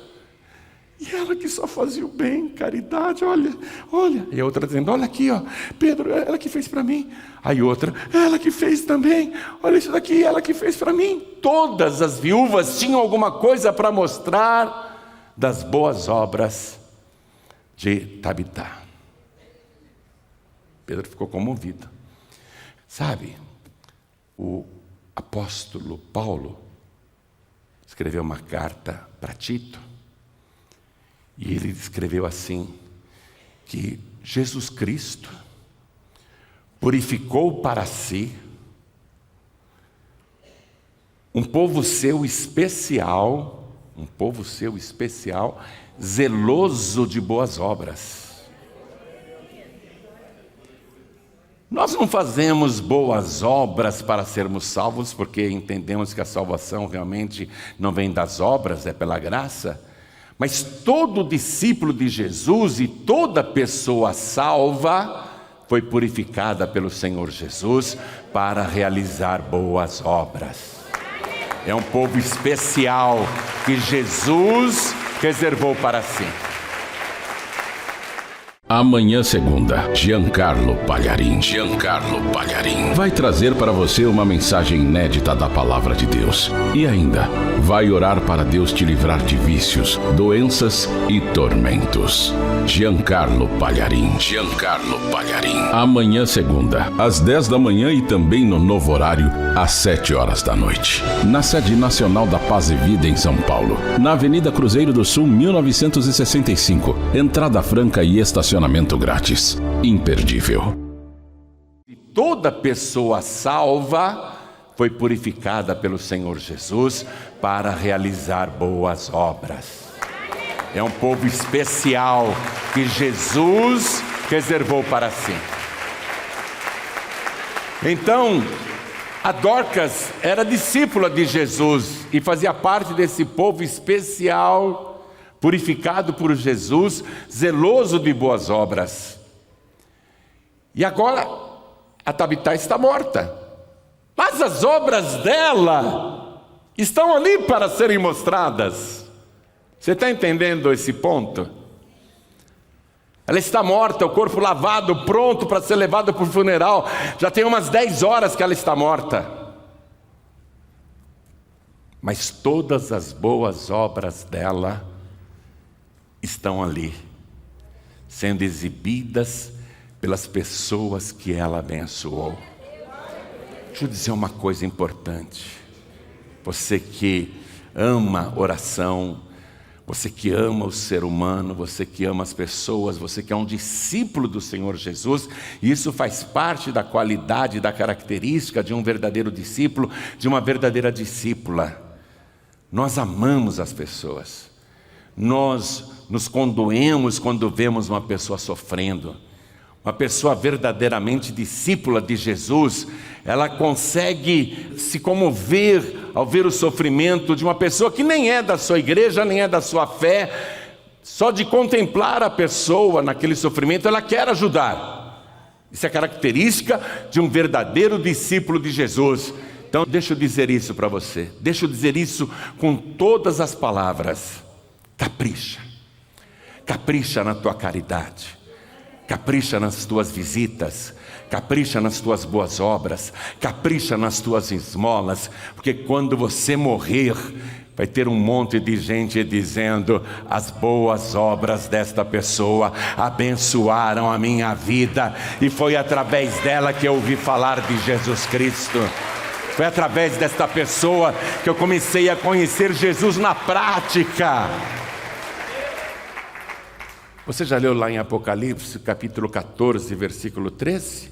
E ela que só fazia o bem, caridade, olha. E a outra dizendo, olha aqui, ó, Pedro, ela que fez para mim. Aí outra, ela que fez também. Olha isso daqui, ela que fez para mim. Todas as viúvas tinham alguma coisa para mostrar das boas obras de Tabitá. Pedro ficou comovido. Sabe, o apóstolo Paulo escreveu uma carta para Tito. E ele escreveu assim, que Jesus Cristo purificou para si um povo seu especial, zeloso de boas obras. Nós não fazemos boas obras para sermos salvos, porque entendemos que a salvação realmente não vem das obras, é pela graça. Mas todo discípulo de Jesus e toda pessoa salva foi purificada pelo Senhor Jesus para realizar boas obras. É um povo especial que Jesus reservou para si. Amanhã, segunda, Giancarlo Palharin. Giancarlo Palharin vai trazer para você uma mensagem inédita da Palavra de Deus. E ainda, vai orar para Deus te livrar de vícios, doenças e tormentos. Giancarlo Palharin. Giancarlo Palharin. Amanhã, segunda, às 10 da manhã e também no novo horário, às 7 horas da noite. Na sede nacional da Paz e Vida em São Paulo, na Avenida Cruzeiro do Sul, 1965. Entrada franca e estacionamento grátis. Imperdível. Toda pessoa salva foi purificada pelo Senhor Jesus para realizar boas obras. É um povo especial que Jesus reservou para si. Então, a Dorcas era discípula de Jesus e fazia parte desse povo especial, purificado por Jesus, zeloso de boas obras. E agora, a Tabitá está morta. Mas as obras dela estão ali para serem mostradas. Você está entendendo esse ponto? Ela está morta, o corpo lavado, pronto para ser levado para o funeral. Já tem umas 10 horas que ela está morta. Mas todas as boas obras dela estão ali, sendo exibidas pelas pessoas que ela abençoou. Deixa eu dizer uma coisa importante. Você que ama oração, você que ama o ser humano, você que ama as pessoas, você que é um discípulo do Senhor Jesus, isso faz parte da qualidade, da característica de um verdadeiro discípulo, de uma verdadeira discípula. Nós amamos as pessoas. Nós nos condoemos quando vemos uma pessoa sofrendo. Uma pessoa verdadeiramente discípula de Jesus, ela consegue se comover ao ver o sofrimento de uma pessoa que nem é da sua igreja, nem é da sua fé. Só de contemplar a pessoa naquele sofrimento, ela quer ajudar. Isso é característica de um verdadeiro discípulo de Jesus. Então, deixa eu dizer isso para você. Deixa eu dizer isso com todas as palavras. Capricha. Capricha na tua caridade. Capricha nas tuas visitas. Capricha nas tuas boas obras. Capricha nas tuas esmolas. Porque quando você morrer, vai ter um monte de gente dizendo: as boas obras desta pessoa abençoaram a minha vida, e foi através dela que eu ouvi falar de Jesus Cristo. Foi através desta pessoa que eu comecei a conhecer Jesus na prática. Você já leu lá em Apocalipse, capítulo 14, versículo 13?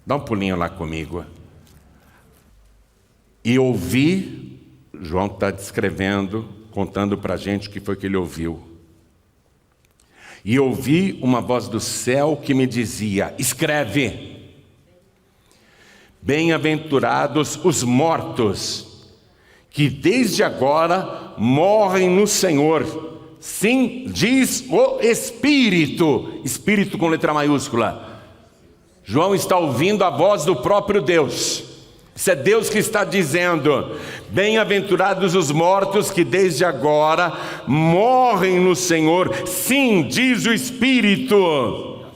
Dá um pulinho lá comigo. E ouvi, João está descrevendo, contando para a gente o que foi que ele ouviu. E ouvi uma voz do céu que me dizia: escreve, bem-aventurados os mortos, que desde agora morrem no Senhor. Sim, diz o Espírito, Espírito com letra maiúscula. João está ouvindo a voz do próprio Deus. Isso é Deus que está dizendo: bem-aventurados os mortos que desde agora morrem no Senhor. Sim, diz o Espírito,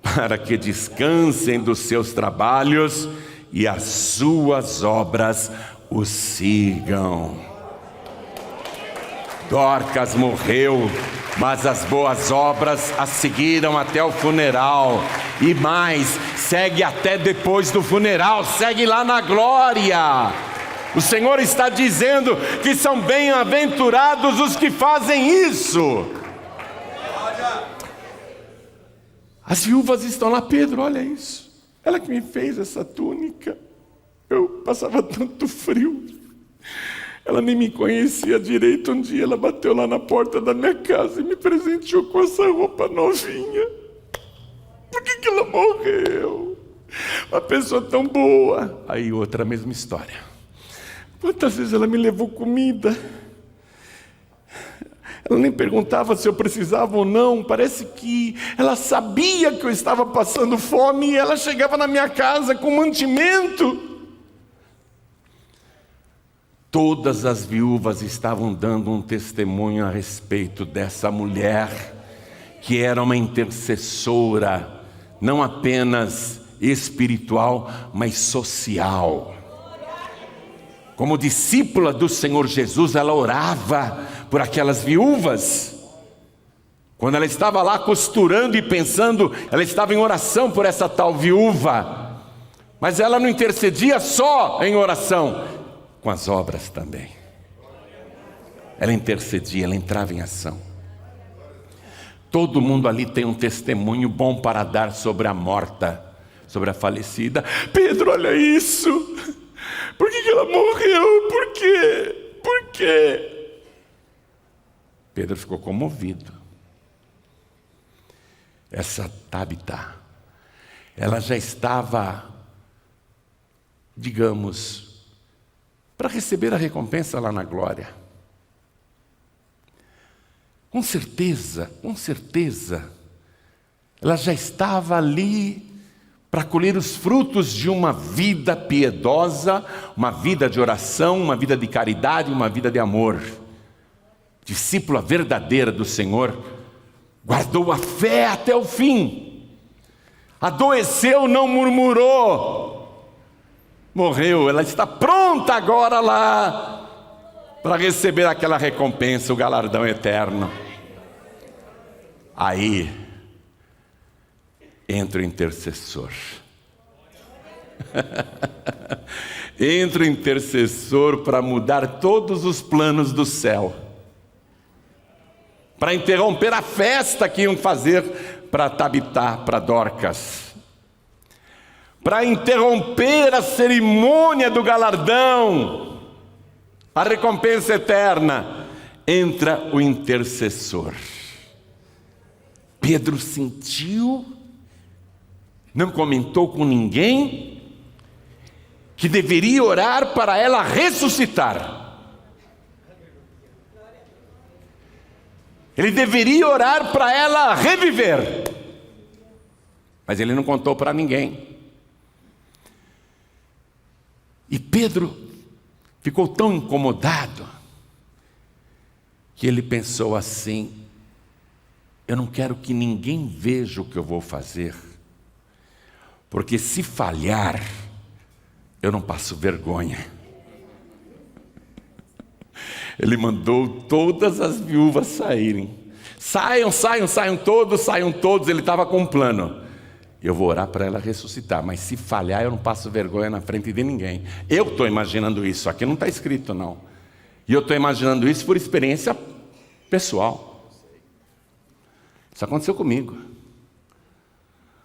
para que descansem dos seus trabalhos e as suas obras os sigam. Dorcas morreu, mas as boas obras a seguiram até o funeral. E mais, segue até depois do funeral, segue lá na glória. O Senhor está dizendo que são bem-aventurados os que fazem isso. As viúvas estão lá. Pedro, olha isso. Ela que me fez essa túnica. Eu passava tanto frio. Ela nem me conhecia direito. Um dia ela bateu lá na porta da minha casa e me presenteou com essa roupa novinha. Por que ela morreu? Uma pessoa tão boa. Aí outra, mesma história. Quantas vezes ela me levou comida? Ela nem perguntava se eu precisava ou não. Parece que ela sabia que eu estava passando fome e ela chegava na minha casa com mantimento. Todas as viúvas estavam dando um testemunho a respeito dessa mulher que era uma intercessora, não apenas espiritual, mas social. Como discípula do Senhor Jesus, ela orava por aquelas viúvas. Quando ela estava lá costurando e pensando, ela estava em oração por essa tal viúva. Mas ela não intercedia só em oração, com as obras também. Ela intercedia, ela entrava em ação. Todo mundo ali tem um testemunho bom para dar sobre a morta, sobre a falecida. Pedro, olha isso! Por que ela morreu? Por quê? Por quê? Pedro ficou comovido. Essa Tabita, ela já estava, digamos, para receber a recompensa lá na glória. Com certeza, ela já estava ali para colher os frutos de uma vida piedosa, uma vida de oração, uma vida de caridade, uma vida de amor. Discípula verdadeira do Senhor, guardou a fé até o fim, adoeceu, não murmurou, morreu. Ela está pronta agora lá para receber aquela recompensa, o galardão eterno. Aí entra o intercessor. Entra o intercessor para mudar todos os planos do céu, para interromper a festa que iam fazer para Tabita, para Dorcas, para interromper a cerimônia do galardão, a recompensa eterna. Entra o intercessor. Pedro sentiu, não comentou com ninguém, que deveria orar para ela ressuscitar. Ele deveria orar para ela reviver. Mas ele não contou para ninguém. E Pedro ficou tão incomodado que ele pensou assim: eu não quero que ninguém veja o que eu vou fazer, porque se falhar, eu não passo vergonha. Ele mandou todas as viúvas saírem. Saiam todos. Ele estava com um plano. Eu vou orar para ela ressuscitar, mas se falhar, eu não passo vergonha na frente de ninguém. Eu estou imaginando isso, aqui não está escrito não. E eu estou imaginando isso por experiência pessoal. Isso aconteceu comigo.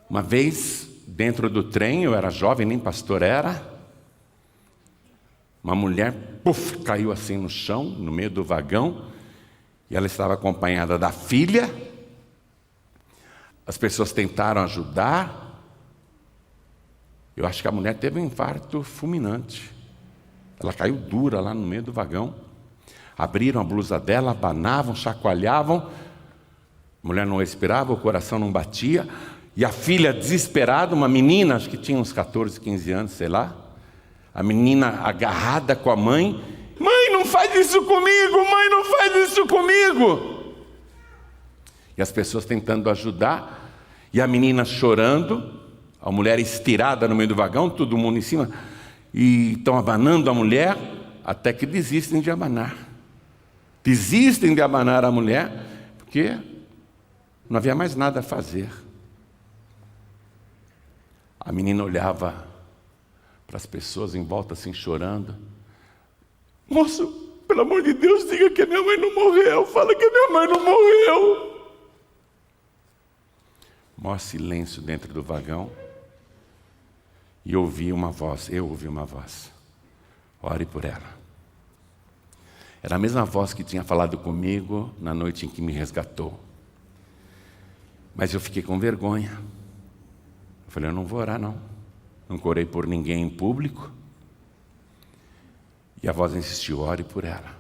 Uma vez, dentro do trem, eu era jovem, nem pastor era, uma mulher, caiu assim no chão, no meio do vagão, e ela estava acompanhada da filha. As pessoas tentaram ajudar. Eu acho que a mulher teve um infarto fulminante. Ela caiu dura lá no meio do vagão. Abriram a blusa dela, abanavam, chacoalhavam. A mulher não respirava, o coração não batia. E a filha desesperada, uma menina, acho que tinha uns 14, 15 anos, sei lá. A menina agarrada com a mãe. Mãe, não faz isso comigo! Mãe, não faz isso comigo! E as pessoas tentando ajudar. E a menina chorando. A mulher estirada no meio do vagão, todo mundo em cima. E estão abanando a mulher, até que desistem de abanar. Desistem de abanar a mulher, porque não havia mais nada a fazer. A menina olhava para as pessoas em volta assim chorando. Moço, pelo amor de Deus, diga que a minha mãe não morreu. Fala que a minha mãe não morreu. Maior silêncio dentro do vagão. E eu ouvi uma voz. Ore por ela. Era a mesma voz que tinha falado comigo na noite em que me resgatou. Mas eu fiquei com vergonha. Eu falei, eu não vou orar não. Não orei por ninguém em público. E a voz insistiu, ore por ela.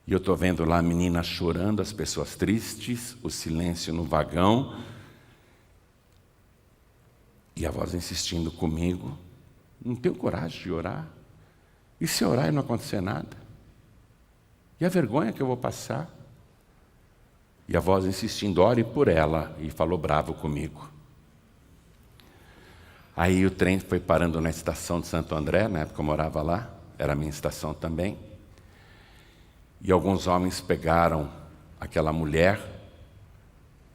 E eu estou vendo lá a menina chorando, as pessoas tristes, o silêncio no vagão. E a voz insistindo comigo. Não tenho coragem de orar. E se orar e não acontecer nada? E a vergonha que eu vou passar? E a voz insistindo, ore por ela, e falou bravo comigo. Aí o trem foi parando na estação de Santo André, na época eu morava lá, era a minha estação também. E alguns homens pegaram aquela mulher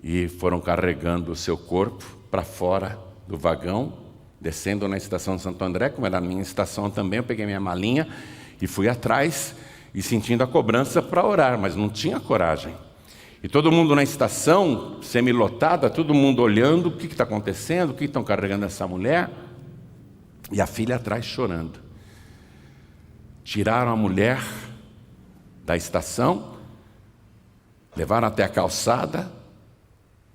e foram carregando o seu corpo para fora do vagão, descendo na estação de Santo André, como era a minha estação também, eu peguei minha malinha e fui atrás e sentindo a cobrança para orar, mas não tinha coragem. E todo mundo na estação, semi-lotada, todo mundo olhando, o que está acontecendo, o que estão carregando essa mulher? E a filha atrás chorando. Tiraram a mulher da estação, levaram até a calçada,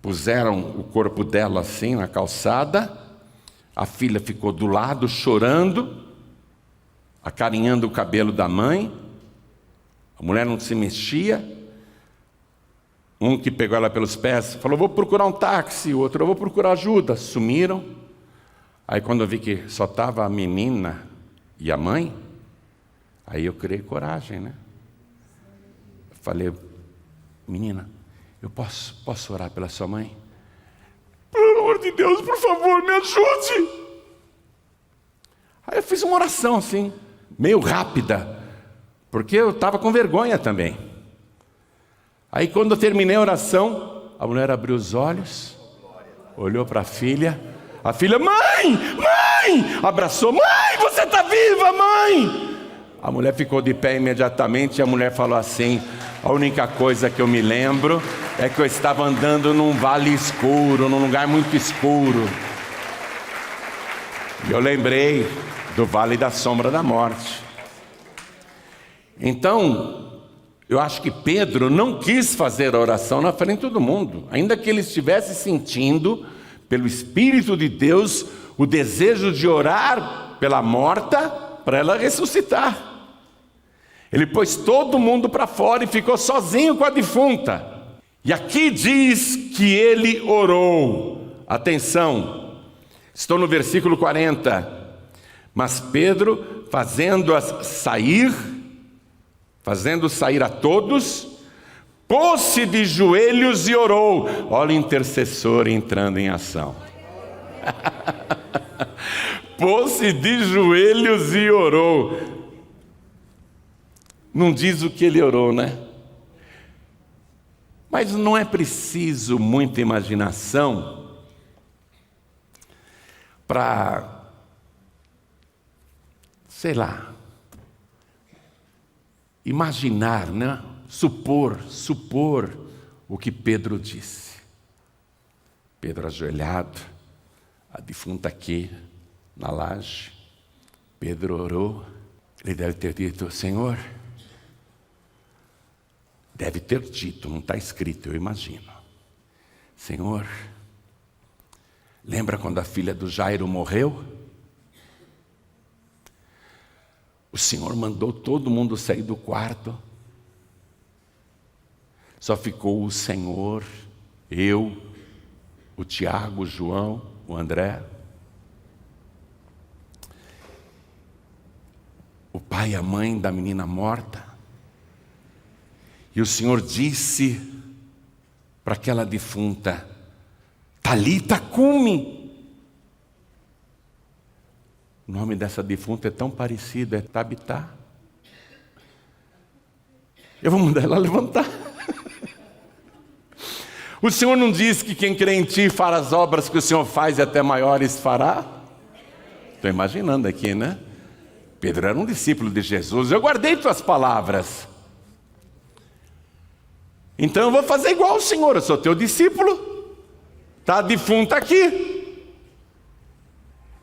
puseram o corpo dela assim na calçada, a filha ficou do lado chorando, acarinhando o cabelo da mãe, a mulher não se mexia. Um que pegou ela pelos pés falou, vou procurar um táxi, o outro, eu vou procurar ajuda. Sumiram. Aí quando eu vi que só estava a menina e a mãe, aí eu criei coragem, né? Falei, menina, eu posso orar pela sua mãe? Pelo amor de Deus, por favor, me ajude. Aí eu fiz uma oração assim, meio rápida, porque eu estava com vergonha também. Aí quando eu terminei a oração, a mulher abriu os olhos, olhou para a filha, mãe, abraçou, mãe, você está viva, mãe. A mulher ficou de pé imediatamente e a mulher falou assim, a única coisa que eu me lembro é que eu estava andando num vale escuro, num lugar muito escuro. E eu lembrei do vale da sombra da morte. Então, eu acho que Pedro não quis fazer a oração na frente de todo mundo, ainda que ele estivesse sentindo, pelo Espírito de Deus, o desejo de orar pela morta, para ela ressuscitar. Ele pôs todo mundo para fora e ficou sozinho com a defunta. E aqui diz que ele orou. Atenção, estou no versículo 40. Mas Pedro, fazendo sair a todos, pôs-se de joelhos e orou. Olha o intercessor entrando em ação. Pôs-se de joelhos e orou. Não diz o que ele orou, né? Mas não é preciso muita imaginação para, sei lá, imaginar, né? Supor o que Pedro disse. Pedro ajoelhado, a defunta aqui na laje. Pedro orou. Ele deve ter dito, Senhor, deve ter dito, não está escrito, eu imagino. Senhor, lembra quando a filha do Jairo morreu? O Senhor mandou todo mundo sair do quarto. Só ficou o Senhor, eu, o Tiago, o João, o André. O pai e a mãe da menina morta. E o Senhor disse para aquela defunta, Talita cumi. O nome dessa defunta é tão parecido, é Tabitá. Eu vou mandar ela levantar. O Senhor não disse que quem crê em ti fará as obras que o Senhor faz e até maiores fará? Estou imaginando aqui, né? Pedro era um discípulo de Jesus. Eu guardei tuas palavras. Então eu vou fazer igual ao Senhor. Eu sou teu discípulo. Está a defunta aqui.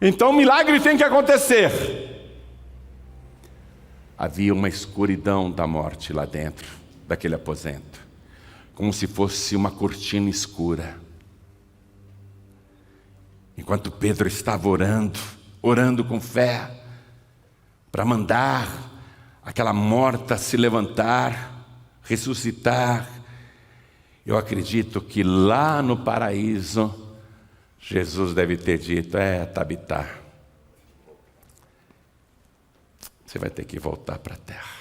Então o milagre tem que acontecer. Havia uma escuridão da morte lá dentro daquele aposento, como se fosse uma cortina escura. Enquanto Pedro estava orando com fé, para mandar aquela morta se levantar, ressuscitar, eu acredito que lá no paraíso, Jesus deve ter dito, Tabitá, você vai ter que voltar para a terra.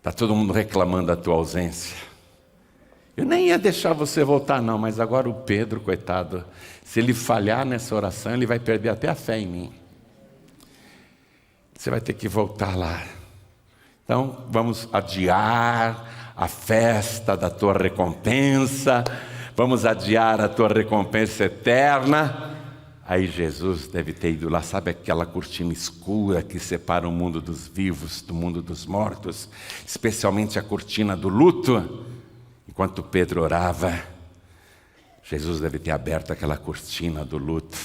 Está todo mundo reclamando da tua ausência. Eu nem ia deixar você voltar não, mas agora o Pedro, coitado, se ele falhar nessa oração, ele vai perder até a fé em mim. Você vai ter que voltar lá. Então, vamos adiar a festa da tua recompensa, vamos adiar a tua recompensa eterna. Aí Jesus deve ter ido lá, sabe aquela cortina escura que separa o mundo dos vivos do mundo dos mortos, especialmente a cortina do luto. Enquanto Pedro orava, Jesus deve ter aberto aquela cortina do luto.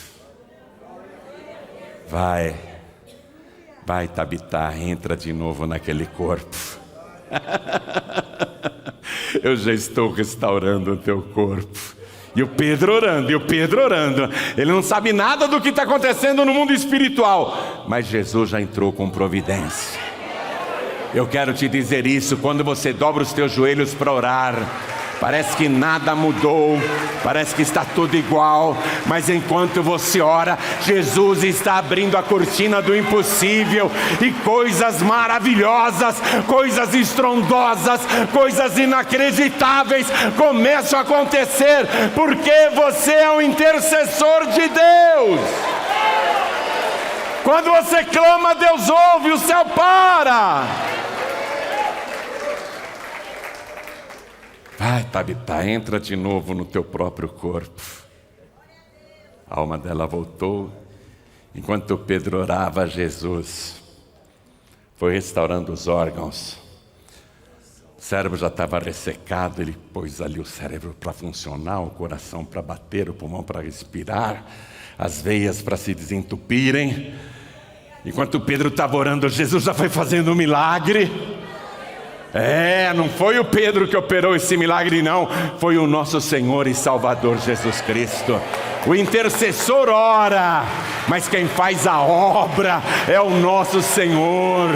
Vai, Tabita, entra de novo naquele corpo. Eu já estou restaurando o teu corpo. E o Pedro orando, Ele não sabe nada do que está acontecendo no mundo espiritual, mas Jesus já entrou com providência. Eu quero te dizer isso, quando você dobra os teus joelhos para orar, parece que nada mudou, parece que está tudo igual, mas enquanto você ora, Jesus está abrindo a cortina do impossível, e coisas maravilhosas, coisas estrondosas, coisas inacreditáveis começam a acontecer, porque você é um intercessor de Deus. Quando você clama, Deus ouve, o céu para. Vai, Tabita, entra de novo no teu próprio corpo. A alma dela voltou. Enquanto Pedro orava, Jesus foi restaurando os órgãos. O cérebro já estava ressecado, ele pôs ali o cérebro para funcionar, o coração para bater, o pulmão para respirar, as veias para se desentupirem. Enquanto Pedro estava orando, Jesus já foi fazendo um milagre. Não foi o Pedro que operou esse milagre não, foi o nosso Senhor e Salvador Jesus Cristo. O intercessor ora, mas quem faz a obra é o nosso Senhor.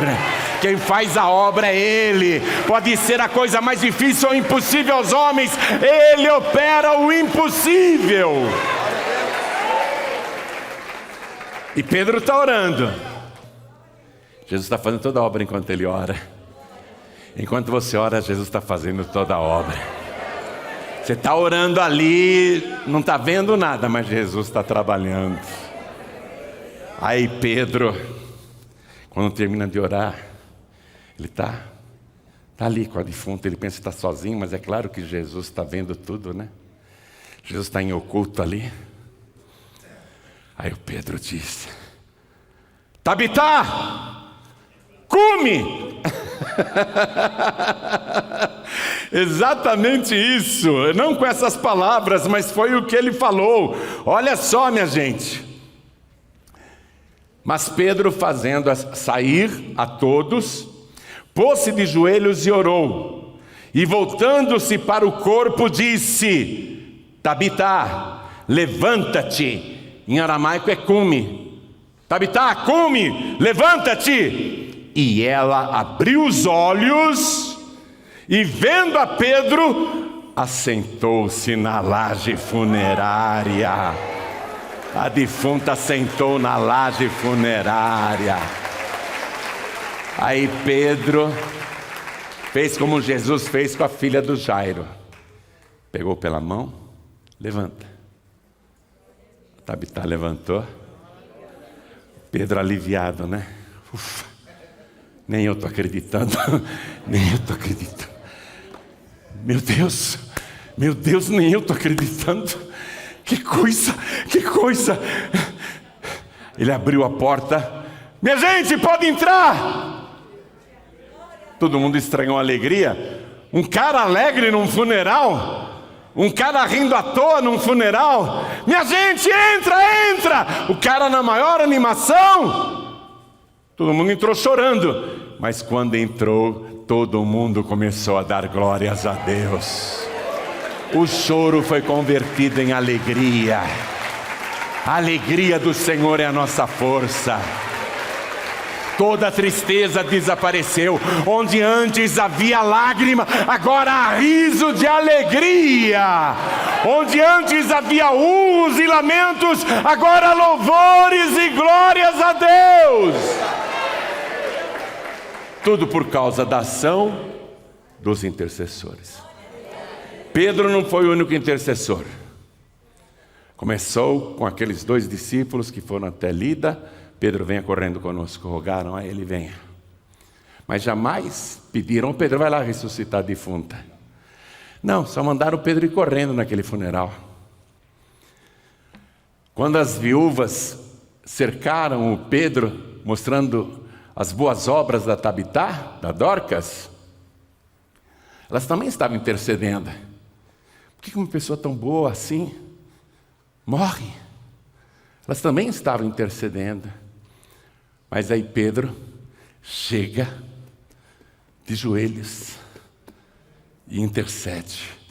Quem faz a obra é Ele. Pode ser a coisa mais difícil ou impossível aos homens, Ele opera o impossível. E Pedro está orando. Jesus está fazendo toda a obra enquanto ele ora. Enquanto você ora, Jesus está fazendo toda a obra. Você está orando ali, não está vendo nada, mas Jesus está trabalhando. Aí Pedro, quando termina de orar, ele está ali com a defunta, ele pensa que está sozinho, mas é claro que Jesus está vendo tudo, né? Jesus está em oculto ali. Aí o Pedro disse: Tabita, come! Exatamente isso, não com essas palavras, mas foi o que ele falou. Olha só, minha gente. Mas Pedro, fazendo sair a todos, pôs-se de joelhos e orou, e voltando-se para o corpo disse: Tabita, levanta-te. Em aramaico é cume. Tabita, cume, levanta-te. E ela abriu os olhos e, vendo a Pedro, assentou-se na laje funerária. A defunta assentou na laje funerária. Aí Pedro fez como Jesus fez com a filha do Jairo. Pegou pela mão, levanta. Tabita levantou. Pedro aliviado, né? Ufa. Nem eu estou acreditando, nem eu estou acreditando. Meu Deus, nem eu estou acreditando. Que coisa. Ele abriu a porta. Minha gente, pode entrar. Todo mundo estranhou a alegria. Um cara alegre num funeral. Um cara rindo à toa num funeral. Minha gente, entra. O cara na maior animação. Todo mundo entrou chorando, mas quando entrou, todo mundo começou a dar glórias a Deus. O choro foi convertido em alegria. A alegria do Senhor é a nossa força. Toda a tristeza desapareceu. Onde antes havia lágrima, agora há riso de alegria. Onde antes havia urros e lamentos, agora louvores e glórias a Deus. Tudo por causa da ação dos intercessores. Pedro não foi o único intercessor. Começou com aqueles 2 discípulos que foram até Lida. Pedro, venha correndo conosco. Rogaram a ele, venha. Mas jamais pediram, Pedro, vai lá ressuscitar a defunta. Não, só mandaram Pedro ir correndo naquele funeral. Quando as viúvas cercaram o Pedro, mostrando as boas obras da Tabitá, da Dorcas, elas também estavam intercedendo. Por que uma pessoa tão boa assim morre? Elas também estavam intercedendo. Mas aí Pedro chega de joelhos e intercede.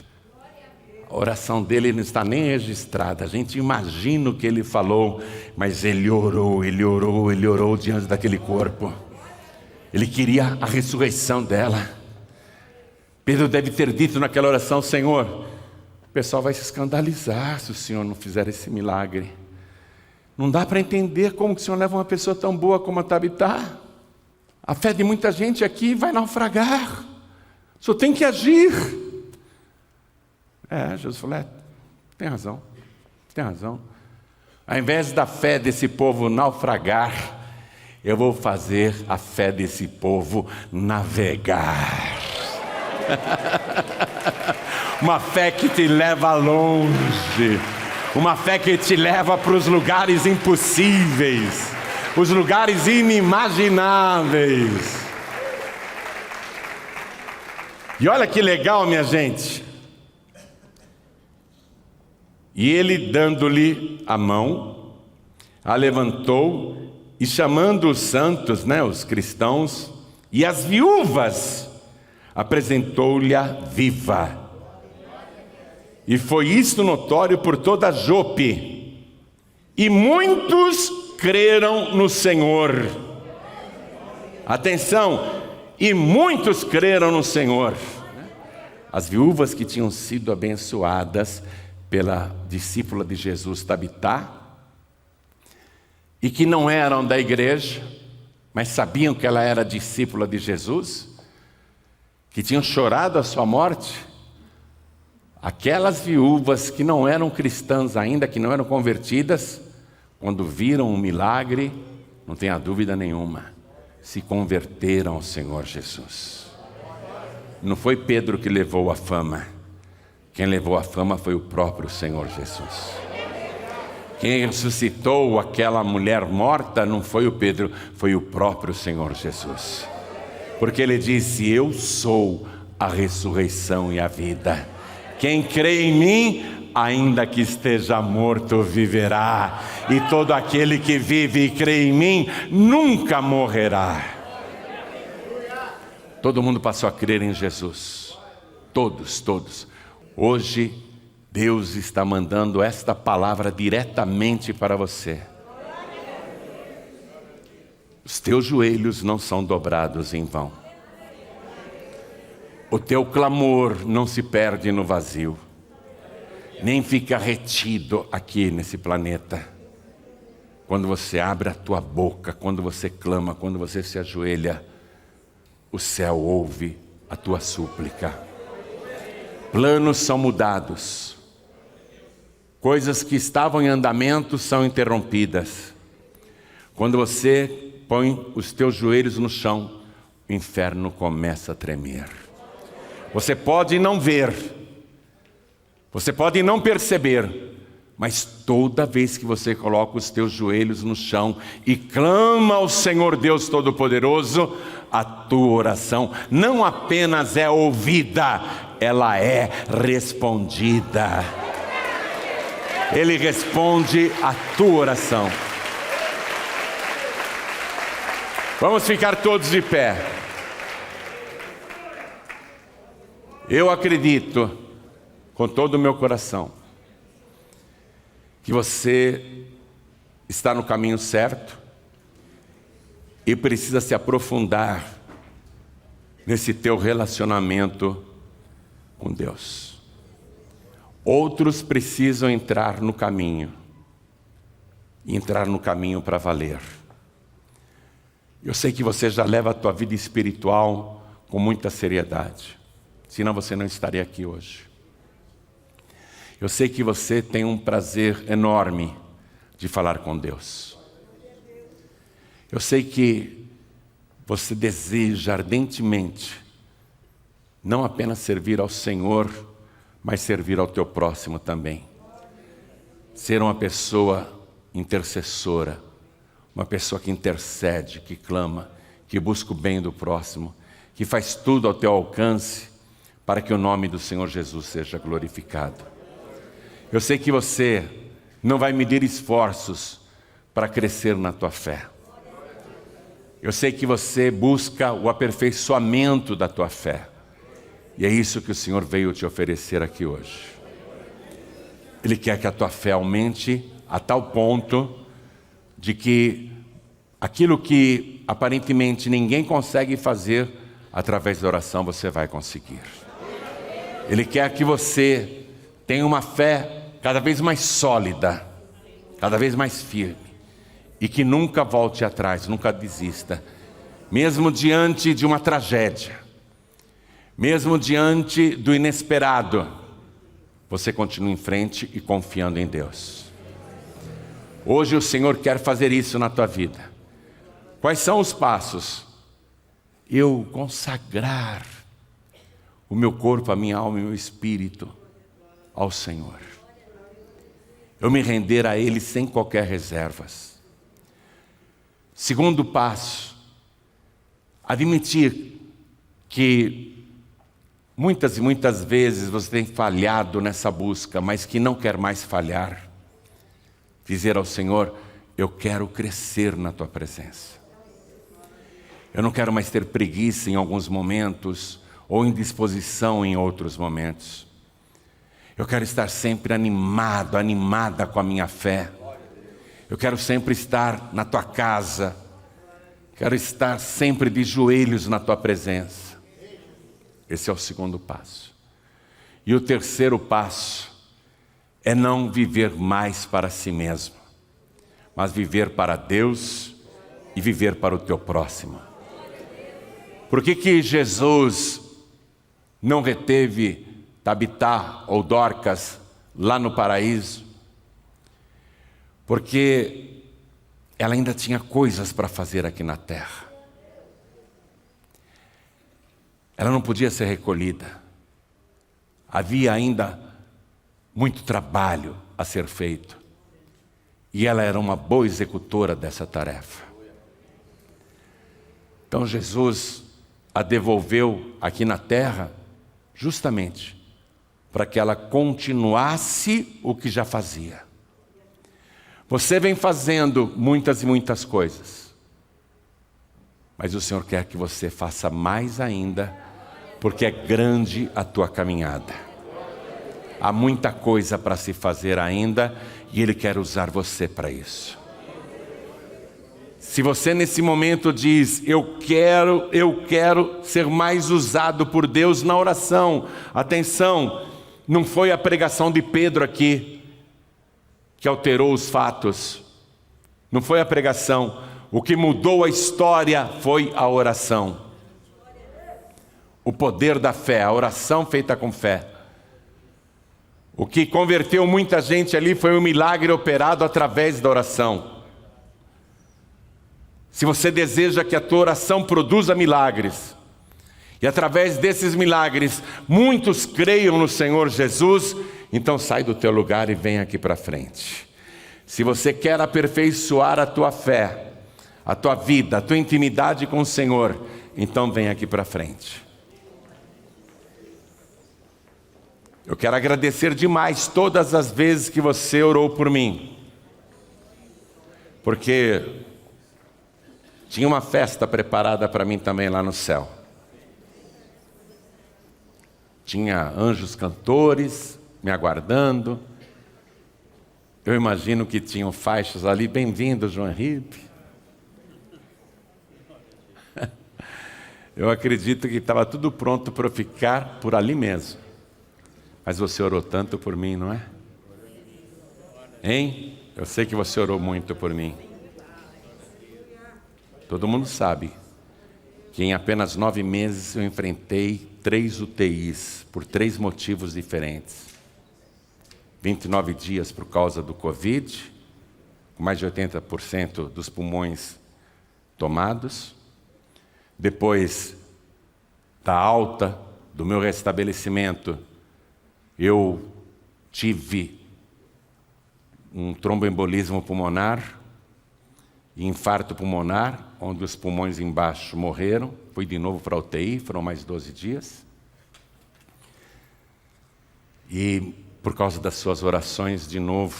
A oração dele não está nem registrada. A gente imagina o que ele falou, mas ele orou diante daquele corpo. Ele queria a ressurreição dela. Pedro deve ter dito naquela oração: Senhor, o pessoal vai se escandalizar se o Senhor não fizer esse milagre. Não dá para entender como que o Senhor leva uma pessoa tão boa como a Tabitá. A fé de muita gente aqui vai naufragar. O Senhor tem que agir. Jesus falou, tem razão. Ao invés da fé desse povo naufragar, eu vou fazer a fé desse povo navegar. Uma fé que te leva longe. Uma fé que te leva para os lugares impossíveis, os lugares inimagináveis. E olha que legal, minha gente. E ele, dando-lhe a mão, a levantou e, chamando os santos, os cristãos, e as viúvas, apresentou-lhe-a viva. E foi isto notório por toda Jope. E muitos creram no Senhor. Atenção! E muitos creram no Senhor. As viúvas que tinham sido abençoadas pela discípula de Jesus, Tabitá, e que não eram da igreja, mas sabiam que ela era discípula de Jesus, que tinham chorado a sua morte, aquelas viúvas que não eram cristãs ainda, que não eram convertidas, quando viram um milagre, não tenha dúvida nenhuma, se converteram ao Senhor Jesus. Não foi Pedro que levou a fama. Quem levou a fama foi o próprio Senhor Jesus. Quem ressuscitou aquela mulher morta não foi o Pedro, foi o próprio Senhor Jesus. Porque ele disse, eu sou a ressurreição e a vida. Quem crê em mim, ainda que esteja morto, viverá. E todo aquele que vive e crê em mim, nunca morrerá. Todo mundo passou a crer em Jesus. Todos. Hoje, Deus está mandando esta palavra diretamente para você. Os teus joelhos não são dobrados em vão. O teu clamor não se perde no vazio, nem fica retido aqui nesse planeta. Quando você abre a tua boca, quando você clama, quando você se ajoelha, o céu ouve a tua súplica. Planos são mudados. Coisas que estavam em andamento são interrompidas. Quando você põe os teus joelhos no chão, o inferno começa a tremer. Você pode não ver, você pode não perceber, mas toda vez que você coloca os teus joelhos no chão e clama ao Senhor Deus Todo-Poderoso, a tua oração não apenas é ouvida, ela é respondida. Ele responde a tua oração. Vamos ficar todos de pé. Eu acredito, com todo o meu coração, que você está no caminho certo e precisa se aprofundar nesse teu relacionamento com Deus. Outros precisam entrar no caminho, e entrar no caminho para valer. Eu sei que você já leva a tua vida espiritual com muita seriedade, senão você não estaria aqui hoje. Eu sei que você tem um prazer enorme de falar com Deus. Eu sei que você deseja ardentemente não apenas servir ao Senhor, mas servir ao teu próximo também. Ser uma pessoa intercessora, uma pessoa que intercede, que clama, que busca o bem do próximo, que faz tudo ao teu alcance para que o nome do Senhor Jesus seja glorificado. Eu sei que você não vai medir esforços para crescer na tua fé. Eu sei que você busca o aperfeiçoamento da tua fé. E é isso que o Senhor veio te oferecer aqui hoje. Ele quer que a tua fé aumente a tal ponto de que aquilo que aparentemente ninguém consegue fazer, através da oração você vai conseguir. Ele quer que você tenha uma fé cada vez mais sólida, cada vez mais firme, e que nunca volte atrás, nunca desista, mesmo diante de uma tragédia, mesmo diante do inesperado, você continua em frente e confiando em Deus. Hoje o Senhor quer fazer isso na tua vida. Quais são os passos? Eu consagrar o meu corpo, a minha alma e o meu espírito ao Senhor. Eu me render a Ele sem qualquer reservas. Segundo passo, admitir que muitas e muitas vezes você tem falhado nessa busca, mas que não quer mais falhar. Dizer ao Senhor, eu quero crescer na tua presença. Eu não quero mais ter preguiça em alguns momentos, ou indisposição em outros momentos. Eu quero estar sempre animado, animada com a minha fé. Eu quero sempre estar na tua casa. Quero estar sempre de joelhos na tua presença. Esse é o segundo passo. E o terceiro passo é não viver mais para si mesmo, mas viver para Deus e viver para o teu próximo. Por que Jesus não reteve Tabitá ou Dorcas lá no paraíso? Porque ela ainda tinha coisas para fazer aqui na terra. Ela não podia ser recolhida. Havia ainda muito trabalho a ser feito. E ela era uma boa executora dessa tarefa. Então Jesus a devolveu aqui na terra justamente para que ela continuasse o que já fazia. Você vem fazendo muitas e muitas coisas, mas o Senhor quer que você faça mais ainda, porque é grande a tua caminhada. Há muita coisa para se fazer ainda, e Ele quer usar você para isso. Se você nesse momento diz, eu quero ser mais usado por Deus na oração. Atenção, não foi a pregação de Pedro aqui que alterou os fatos. Não foi a pregação. O que mudou a história foi a oração. O poder da fé, a oração feita com fé. O que converteu muita gente ali foi um milagre operado através da oração. Se você deseja que a tua oração produza milagres, e através desses milagres muitos creiam no Senhor Jesus, então sai do teu lugar e vem aqui para frente. Se você quer aperfeiçoar a tua fé, a tua vida, a tua intimidade com o Senhor, então vem aqui para frente. Eu quero agradecer demais todas as vezes que você orou por mim, porque tinha uma festa preparada para mim também lá no céu. Tinha anjos cantores me aguardando. Eu imagino que tinham faixas ali, bem-vindo, João Henrique. Eu acredito que estava tudo pronto para eu ficar por ali mesmo. Mas você orou tanto por mim, não é? Hein? Eu sei que você orou muito por mim. Todo mundo sabe que em apenas 9 meses eu enfrentei 3 UTIs, por 3 motivos diferentes. 29 dias por causa do Covid, com mais de 80% dos pulmões tomados. Depois da alta do meu restabelecimento, eu tive um tromboembolismo pulmonar e infarto pulmonar, onde os pulmões embaixo morreram. Fui de novo para a UTI, foram mais 12 dias. E por causa das suas orações, de novo,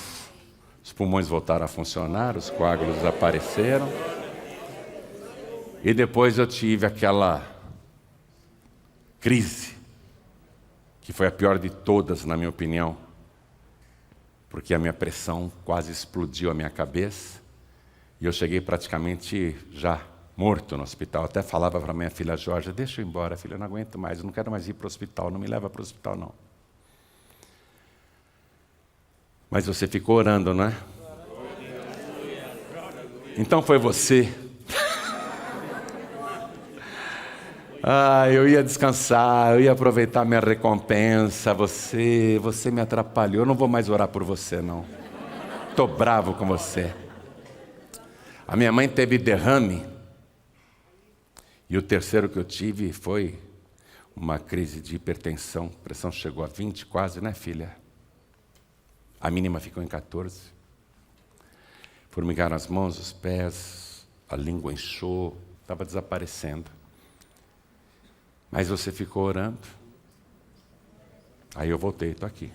os pulmões voltaram a funcionar, os coágulos desapareceram. E depois eu tive aquela crise, que foi a pior de todas, na minha opinião, porque a minha pressão quase explodiu a minha cabeça, e eu cheguei praticamente já morto no hospital. Até falava para minha filha Jorge: deixa eu ir embora, filha, eu não aguento mais, eu não quero mais ir para o hospital, não me leva para o hospital, não. Mas você ficou orando, não é? Então foi você. Eu ia descansar, eu ia aproveitar minha recompensa. Você me atrapalhou, eu não vou mais orar por você, não. Estou bravo com você. A minha mãe teve derrame, e o terceiro que eu tive foi uma crise de hipertensão. A pressão chegou a 20 quase, né, filha? A mínima ficou em 14. Formigaram as mãos, os pés, a língua inchou, estava desaparecendo. Mas você ficou orando. Aí eu voltei, estou aqui.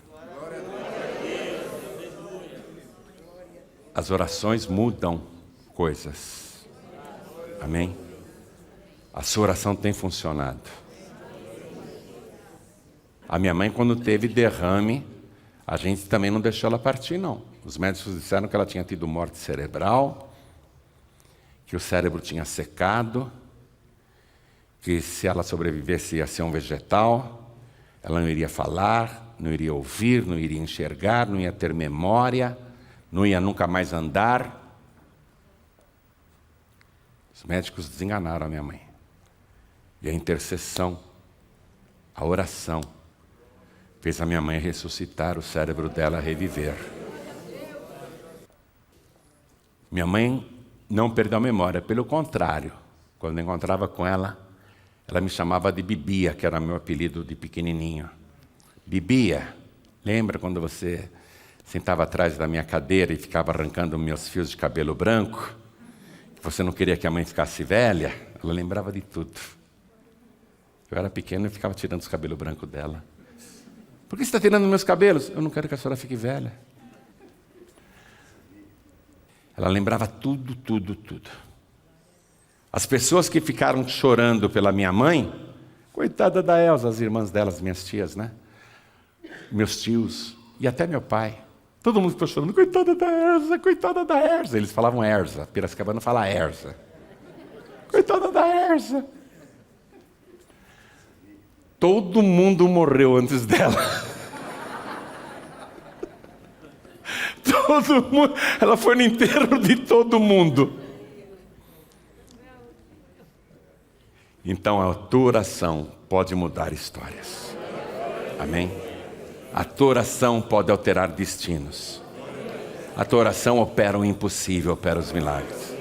As orações mudam coisas. Amém? A sua oração tem funcionado. A minha mãe, quando teve derrame, a gente também não deixou ela partir, não. Os médicos disseram que ela tinha tido morte cerebral, que o cérebro tinha secado, que se ela sobrevivesse ia ser um vegetal, ela não iria falar, não iria ouvir, não iria enxergar, não ia ter memória, não ia nunca mais andar. Os médicos desenganaram a minha mãe. E a intercessão, a oração, fez a minha mãe ressuscitar, o cérebro dela reviver. Minha mãe não perdeu a memória, pelo contrário, quando eu encontrava com ela, ela me chamava de Bibia, que era meu apelido de pequenininho. Bibia, lembra quando você sentava atrás da minha cadeira e ficava arrancando meus fios de cabelo branco? Você não queria que a mãe ficasse velha? Ela lembrava de tudo. Eu era pequeno e ficava tirando os cabelos brancos dela. Por que você está tirando meus cabelos? Eu não quero que a senhora fique velha. Ela lembrava tudo, tudo, tudo. As pessoas que ficaram chorando pela minha mãe, coitada da Elza, as irmãs delas, minhas tias, né? Meus tios e até meu pai. Todo mundo ficou chorando, coitada da Erza, coitada da Erza. Eles falavam Erza, Piracicabana fala Erza. Coitada da Erza. Todo mundo morreu antes dela. Todo mundo. Ela foi no enterro de todo mundo. Então a tua oração pode mudar histórias. Amém? A tua oração pode alterar destinos. A tua oração opera o impossível, opera os milagres.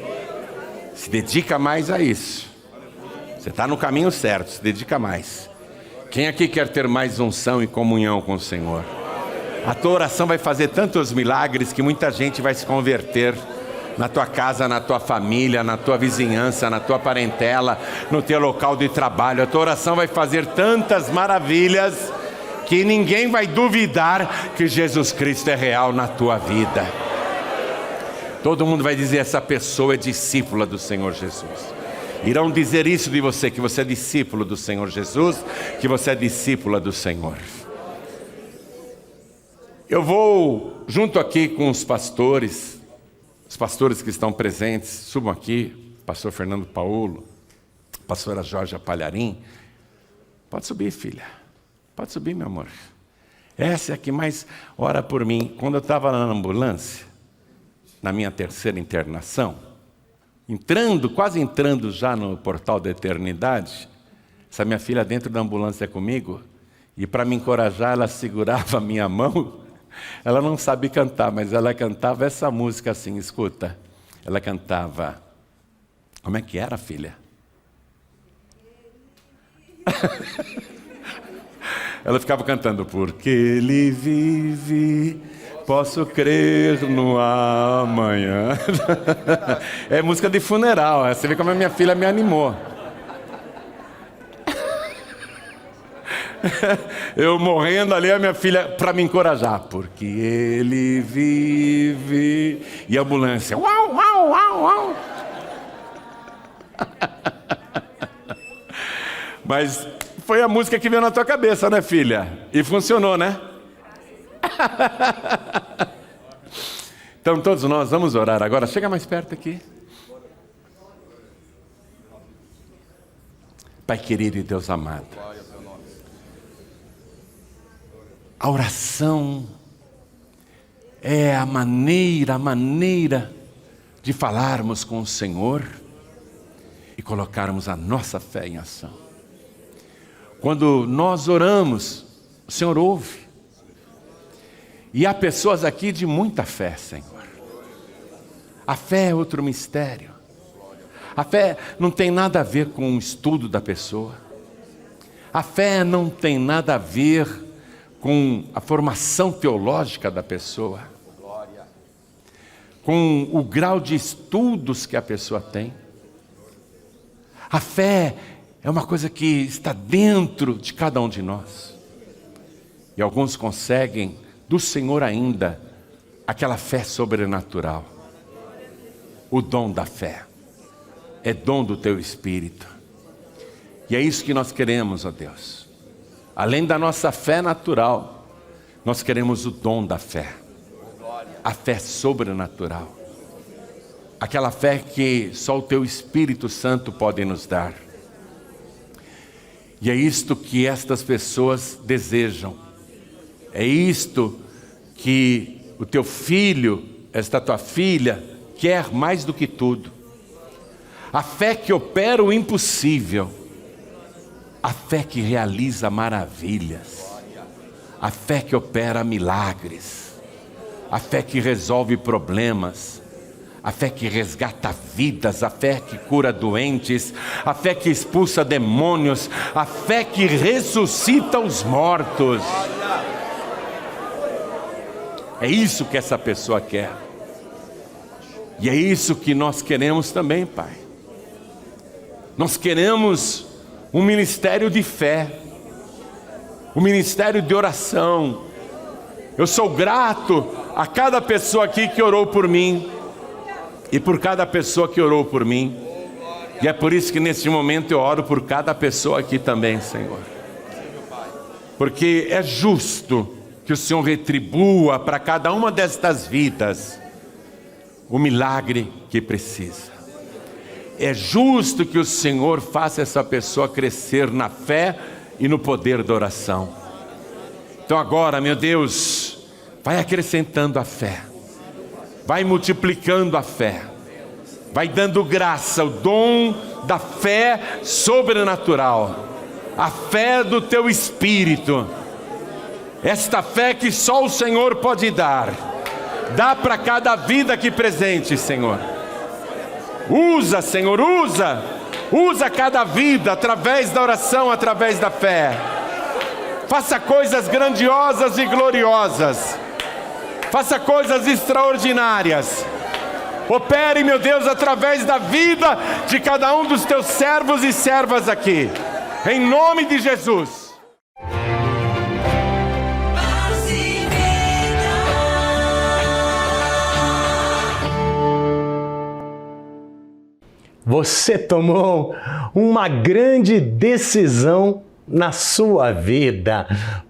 Se dedica mais a isso. Você está no caminho certo, se dedica mais. Quem aqui quer ter mais unção e comunhão com o Senhor? A tua oração vai fazer tantos milagres que muita gente vai se converter na tua casa, na tua família, na tua vizinhança, na tua parentela, no teu local de trabalho. A tua oração vai fazer tantas maravilhas que ninguém vai duvidar que Jesus Cristo é real na tua vida. Todo mundo vai dizer: essa pessoa é discípula do Senhor Jesus. Irão dizer isso de você, que você é discípulo do Senhor Jesus, que você é discípula do Senhor. Eu vou, junto aqui com os pastores que estão presentes, subam aqui, pastor Fernando Paulo, pastora Jorge Palharim. Pode subir, filha. Pode subir, meu amor. Essa é a que mais ora por mim. Quando eu estava na ambulância, na minha terceira internação, quase entrando já no portal da eternidade, essa minha filha dentro da ambulância comigo, e para me encorajar ela segurava a minha mão. Ela não sabe cantar, mas ela cantava essa música assim, escuta. Ela cantava, como é que era, filha? Ela ficava cantando, porque ele vive, posso crer no amanhã. É música de funeral, você vê como a minha filha me animou. Eu morrendo ali, a minha filha, para me encorajar, porque ele vive. E a ambulância, uau, uau, uau, uau. Mas foi a música que veio na tua cabeça, né, filha? E funcionou, né? Então todos nós vamos orar agora. Chega mais perto aqui. Pai querido e Deus amado, a oração é a maneira de falarmos com o Senhor e colocarmos a nossa fé em ação. Quando nós oramos, o Senhor ouve. E há pessoas aqui de muita fé, Senhor. A fé é outro mistério. A fé não tem nada a ver com o estudo da pessoa. A fé não tem nada a ver com a formação teológica da pessoa. Com o grau de estudos que a pessoa tem. A fé é uma coisa que está dentro de cada um de nós. E alguns conseguem do Senhor ainda aquela fé sobrenatural. O dom da fé. É dom do teu Espírito. E é isso que nós queremos, ó Deus. Além da nossa fé natural, nós queremos o dom da fé. A fé sobrenatural. Aquela fé que só o teu Espírito Santo pode nos dar. E é isto que estas pessoas desejam. É isto que o teu filho, esta tua filha, quer mais do que tudo. A fé que opera o impossível. A fé que realiza maravilhas. A fé que opera milagres. A fé que resolve problemas. A fé que resgata vidas. A fé que cura doentes. A fé que expulsa demônios. A fé que ressuscita os mortos. É isso que essa pessoa quer. E é isso que nós queremos também, Pai. Nós queremos um ministério de fé, um ministério de oração. Eu sou grato a cada pessoa aqui que orou por mim, e por cada pessoa que orou por mim. E é por isso que neste momento eu oro por cada pessoa aqui também, Senhor. Porque é justo que o Senhor retribua para cada uma destas vidas o milagre que precisa. É justo que o Senhor faça essa pessoa crescer na fé e no poder da oração. Então agora, meu Deus, vai acrescentando a fé. Vai multiplicando a fé. Vai dando graça, o dom da fé sobrenatural. A fé do teu Espírito. Esta fé que só o Senhor pode dar. Dá para cada vida aqui presente, Senhor. Usa, Senhor, usa cada vida através da oração, através da fé. Faça coisas grandiosas e gloriosas. Faça coisas extraordinárias. Opere, meu Deus, através da vida de cada um dos teus servos e servas aqui. Em nome de Jesus. Você tomou uma grande decisão na sua vida.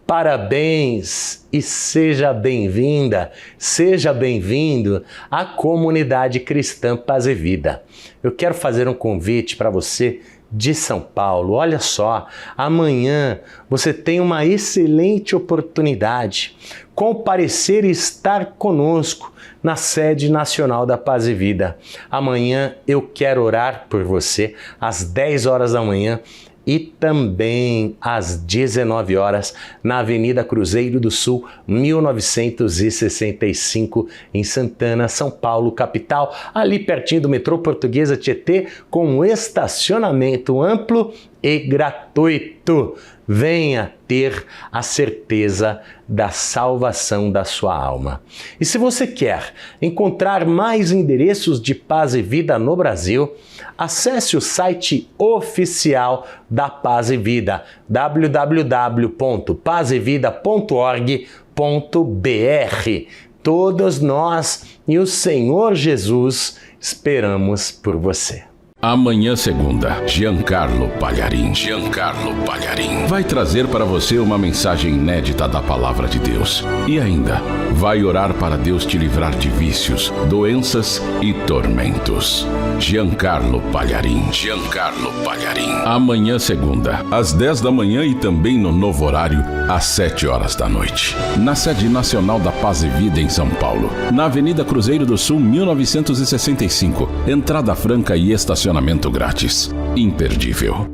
Parabéns e seja bem-vinda, seja bem-vindo à comunidade cristã Paz e Vida. Eu quero fazer um convite para você de São Paulo. Olha só, amanhã você tem uma excelente oportunidade. comparecer e estar conosco na sede nacional da Paz e Vida. Amanhã eu quero orar por você às 10 horas da manhã e também às 19 horas na Avenida Cruzeiro do Sul, 1965, em Santana, São Paulo, capital, ali pertinho do metrô Portuguesa Tietê, com um estacionamento amplo e gratuito. Venha ter a certeza da salvação da sua alma. E se você quer encontrar mais endereços de Paz e Vida no Brasil, acesse o site oficial da Paz e Vida, www.pazevida.org.br. Todos nós e o Senhor Jesus esperamos por você. Amanhã, segunda, Giancarlo Pagliarin. Giancarlo Pagliarin vai trazer para você uma mensagem inédita da Palavra de Deus. E ainda, vai orar para Deus te livrar de vícios, doenças e tormentos. Giancarlo Pagliarin. Giancarlo Pagliarin. Amanhã, segunda, às 10 da manhã e também no novo horário, às 7 horas da noite. Na sede nacional da Paz e Vida em São Paulo, na Avenida Cruzeiro do Sul, 1965. Entrada franca e estacionamento grátis. Imperdível.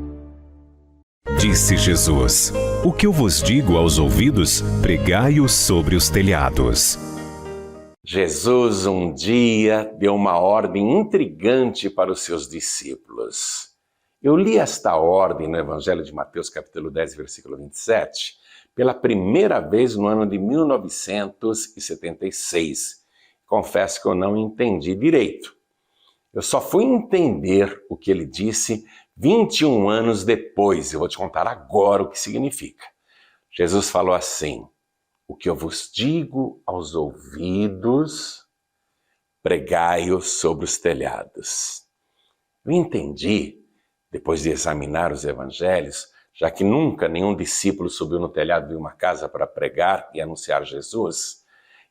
Disse Jesus: o que eu vos digo aos ouvidos, pregai-o sobre os telhados. Jesus um dia deu uma ordem intrigante para os seus discípulos. Eu li esta ordem no Evangelho de Mateus, capítulo 10, versículo 27, pela primeira vez no ano de 1976. Confesso que eu não entendi direito. Eu só fui entender o que ele disse 21 anos depois. Eu vou te contar agora o que significa. Jesus falou assim: o que eu vos digo aos ouvidos, pregai-o sobre os telhados. Eu entendi, depois de examinar os evangelhos, já que nunca nenhum discípulo subiu no telhado de uma casa para pregar e anunciar Jesus,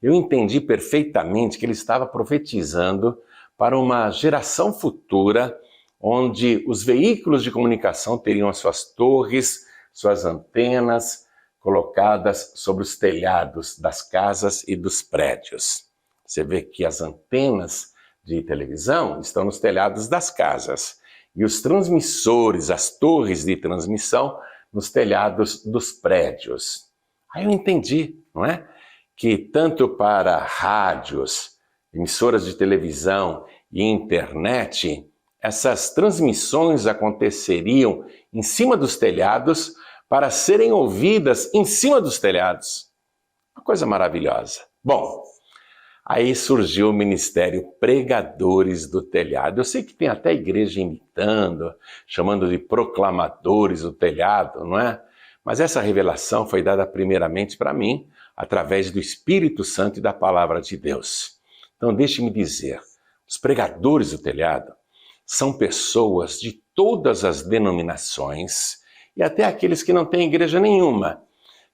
eu entendi perfeitamente que ele estava profetizando para uma geração futura, onde os veículos de comunicação teriam as suas torres, suas antenas colocadas sobre os telhados das casas e dos prédios. Você vê que as antenas de televisão estão nos telhados das casas e os transmissores, as torres de transmissão, nos telhados dos prédios. Aí eu entendi, não é? Que tanto para rádios, emissoras de televisão e internet, essas transmissões aconteceriam em cima dos telhados para serem ouvidas em cima dos telhados. Uma coisa maravilhosa. Bom, aí surgiu o ministério Pregadores do Telhado. Eu sei que tem até igreja imitando, chamando de proclamadores do telhado, não é? Mas essa revelação foi dada primeiramente para mim, através do Espírito Santo e da Palavra de Deus. Então deixe-me dizer, os pregadores do telhado são pessoas de todas as denominações e até aqueles que não têm igreja nenhuma,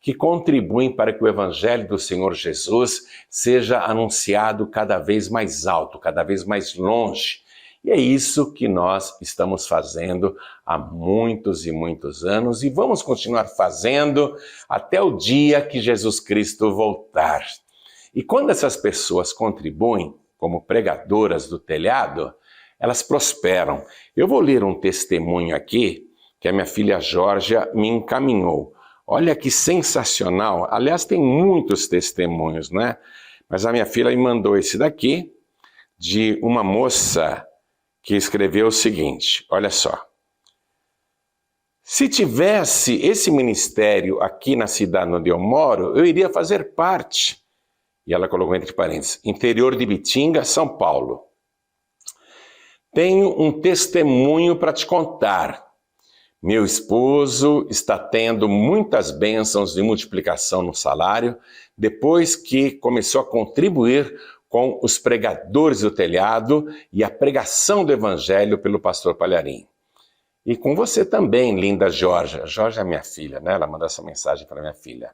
que contribuem para que o Evangelho do Senhor Jesus seja anunciado cada vez mais alto, cada vez mais longe. E é isso que nós estamos fazendo há muitos e muitos anos e vamos continuar fazendo até o dia que Jesus Cristo voltar. E quando essas pessoas contribuem como pregadoras do telhado, elas prosperam. Eu vou ler um testemunho aqui que a minha filha Georgia me encaminhou. Olha que sensacional. Aliás, tem muitos testemunhos, né? Mas a minha filha me mandou esse daqui, de uma moça que escreveu o seguinte, olha só. Se tivesse esse ministério aqui na cidade onde eu moro, eu iria fazer parte. E ela colocou entre parênteses, interior de Bitinga, São Paulo. Tenho um testemunho para te contar. Meu esposo está tendo muitas bênçãos de multiplicação no salário depois que começou a contribuir com os pregadores do telhado e a pregação do evangelho pelo pastor Pagliarin. E com você também, linda Georgia. Georgia é minha filha, né? Ela mandou essa mensagem para minha filha.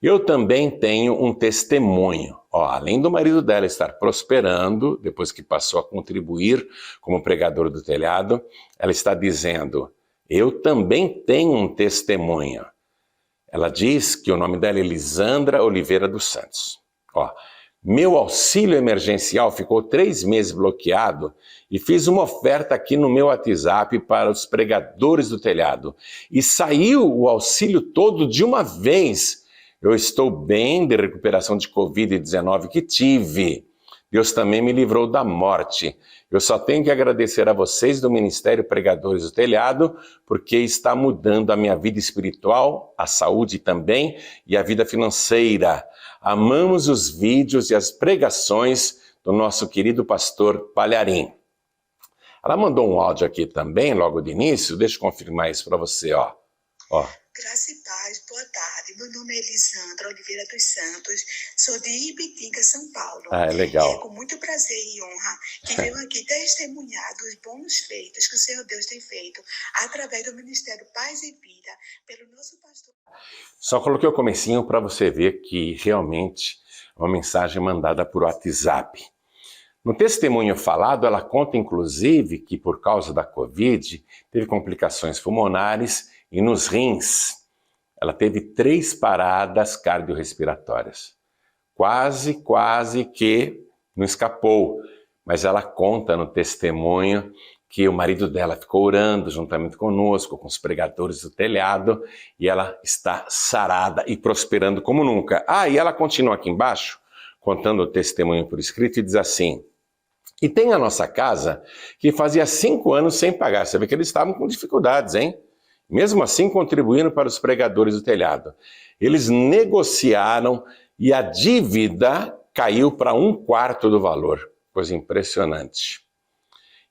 Eu também tenho um testemunho. Além do marido dela estar prosperando, depois que passou a contribuir como pregador do telhado, ela está dizendo, eu também tenho um testemunho. Ela diz que o nome dela é Elisandra Oliveira dos Santos. Ó, meu auxílio emergencial ficou 3 meses bloqueado e fiz uma oferta aqui no meu WhatsApp para os pregadores do telhado. E saiu o auxílio todo de uma vez. Eu estou bem de recuperação de Covid-19 que tive. Deus também me livrou da morte. Eu só tenho que agradecer a vocês do Ministério Pregadores do Telhado, porque está mudando a minha vida espiritual, a saúde também e a vida financeira. Amamos os vídeos e as pregações do nosso querido pastor Palharim. Ela mandou um áudio aqui também, logo de início. Deixa eu confirmar isso para você, ó. Graça e paz, boa tarde. Meu nome é Elisandra Oliveira dos Santos, sou de Ibitinga, São Paulo. Ah, é legal. É com muito prazer e honra que venho aqui testemunhar dos bons feitos que o Senhor Deus tem feito através do Ministério Paz e Vida, pelo nosso pastor. Só coloquei o comecinho para você ver que realmente é uma mensagem mandada por WhatsApp. No testemunho falado, ela conta inclusive que por causa da Covid, teve complicações pulmonares e nos rins. Ela teve 3 paradas cardiorrespiratórias. Quase que não escapou. Mas ela conta no testemunho que o marido dela ficou orando juntamente conosco, com os pregadores do telhado, e ela está sarada e prosperando como nunca. E ela continua aqui embaixo, contando o testemunho por escrito, e diz assim: e tem a nossa casa que fazia 5 anos sem pagar. Você vê que eles estavam com dificuldades, hein? Mesmo assim, contribuindo para os pregadores do telhado. Eles negociaram e a dívida caiu para 1/4 do valor. Coisa impressionante.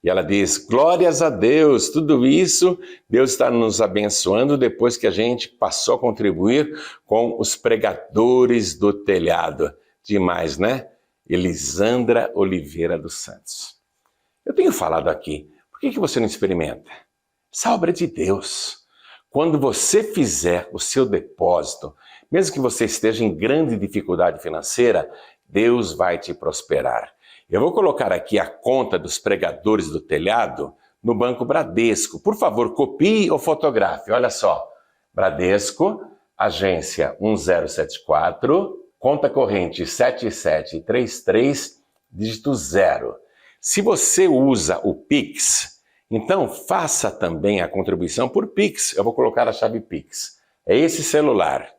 E ela diz, glórias a Deus, tudo isso Deus está nos abençoando depois que a gente passou a contribuir com os pregadores do telhado. Demais, né? Elisandra Oliveira dos Santos. Eu tenho falado aqui, por que você não experimenta? Essa obra é de Deus. Quando você fizer o seu depósito, mesmo que você esteja em grande dificuldade financeira, Deus vai te prosperar. Eu vou colocar aqui a conta dos pregadores do telhado no Banco Bradesco. Por favor, copie ou fotografe. Olha só, Bradesco, agência 1074, conta corrente 7733, dígito 0. Se você usa o Pix, então faça também a contribuição por Pix. Eu vou colocar a chave Pix. É esse celular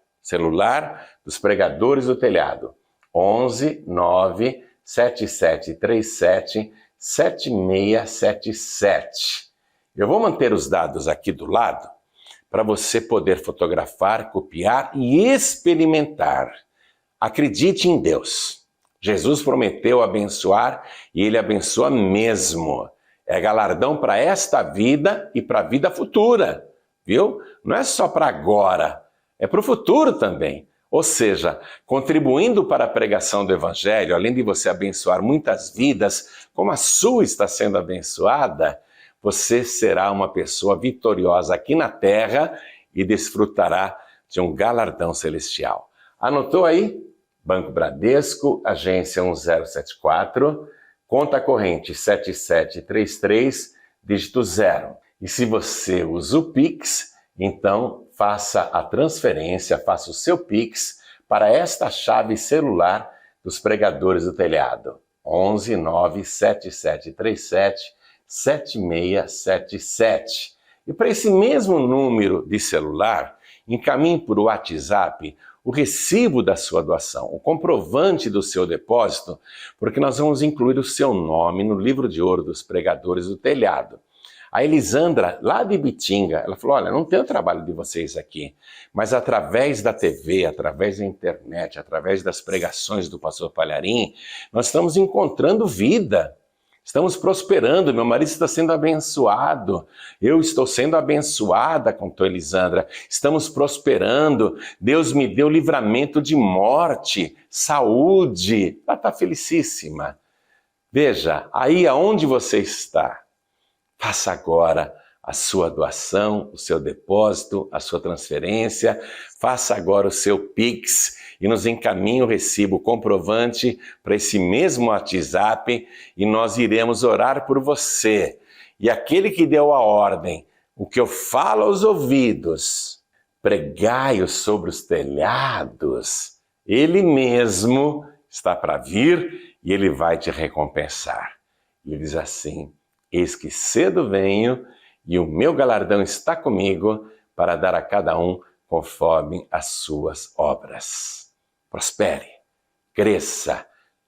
dos pregadores do telhado. 11 9 7737 7677. Eu vou manter os dados aqui do lado para você poder fotografar, copiar e experimentar. Acredite em Deus. Jesus prometeu abençoar e Ele abençoa mesmo. É galardão para esta vida e para a vida futura, viu? Não é só para agora, é para o futuro também. Ou seja, contribuindo para a pregação do Evangelho, além de você abençoar muitas vidas, como a sua está sendo abençoada, você será uma pessoa vitoriosa aqui na terra e desfrutará de um galardão celestial. Anotou aí? Banco Bradesco, agência 1074, conta corrente 7733, dígito 0. E se você usa o Pix, então faça a transferência, faça o seu Pix para esta chave celular dos pregadores do telhado. 11 9 7737 7677. E para esse mesmo número de celular, encaminhe por WhatsApp o recibo da sua doação, o comprovante do seu depósito, porque nós vamos incluir o seu nome no livro de ouro dos pregadores do telhado. A Elisandra, lá de Ibitinga, ela falou, olha, não tem o trabalho de vocês aqui, mas através da TV, através da internet, através das pregações do pastor Palharim, nós estamos encontrando vida. Estamos prosperando, meu marido está sendo abençoado, eu estou sendo abençoada, contou Elisandra. Estamos prosperando, Deus me deu livramento de morte, saúde. Ela está felicíssima. Veja, aí aonde você está, faça agora a sua doação, o seu depósito, a sua transferência, faça agora o seu Pix e nos encaminhe o recibo comprovante para esse mesmo WhatsApp e nós iremos orar por você. E aquele que deu a ordem, o que eu falo aos ouvidos, pregai-o sobre os telhados. Ele mesmo está para vir e ele vai te recompensar. Ele diz assim: eis que cedo venho e o meu galardão está comigo para dar a cada um conforme as suas obras. Prospere, cresça,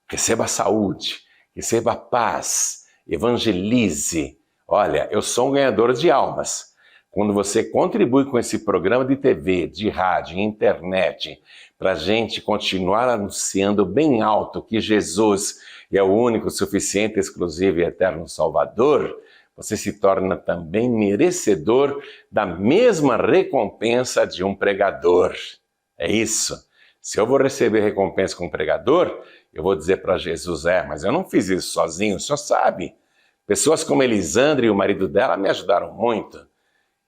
receba saúde, receba paz, evangelize. Olha, eu sou um ganhador de almas. Quando você contribui com esse programa de TV, de rádio, internet, para a gente continuar anunciando bem alto que Jesus é o único, suficiente, exclusivo e eterno Salvador, você se torna também merecedor da mesma recompensa de um pregador. É isso. Se eu vou receber recompensa com um pregador, eu vou dizer para Jesus: mas eu não fiz isso sozinho, o senhor sabe. Pessoas como Elisandra e o marido dela me ajudaram muito.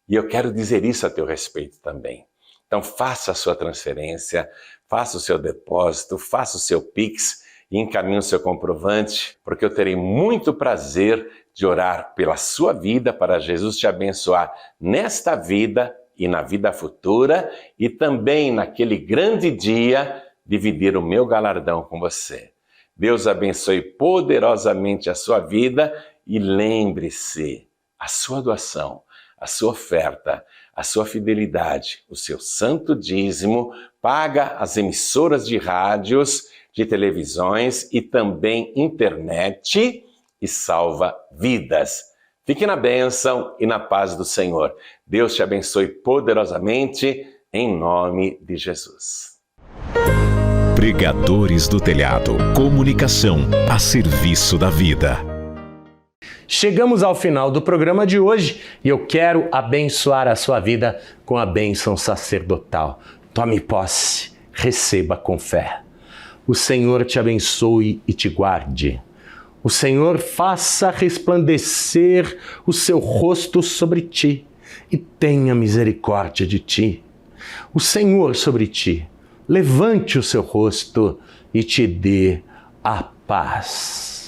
E eu quero dizer isso a teu respeito também. Então faça a sua transferência, faça o seu depósito, faça o seu Pix e encaminhe o seu comprovante, porque eu terei muito prazer de orar pela sua vida, para Jesus te abençoar nesta vida e na vida futura, e também naquele grande dia dividir o meu galardão com você. Deus abençoe poderosamente a sua vida e lembre-se, a sua doação, a sua oferta, a sua fidelidade, o seu santo dízimo paga as emissoras de rádios, de televisões e também internet e salva vidas. Fique na bênção e na paz do Senhor. Deus te abençoe poderosamente, em nome de Jesus. Pregadores do Telhado. Comunicação a serviço da vida. Chegamos ao final do programa de hoje e eu quero abençoar a sua vida com a bênção sacerdotal. Tome posse, receba com fé. O Senhor te abençoe e te guarde. O Senhor faça resplandecer o seu rosto sobre ti e tenha misericórdia de ti. O Senhor sobre ti levante o seu rosto e te dê a paz.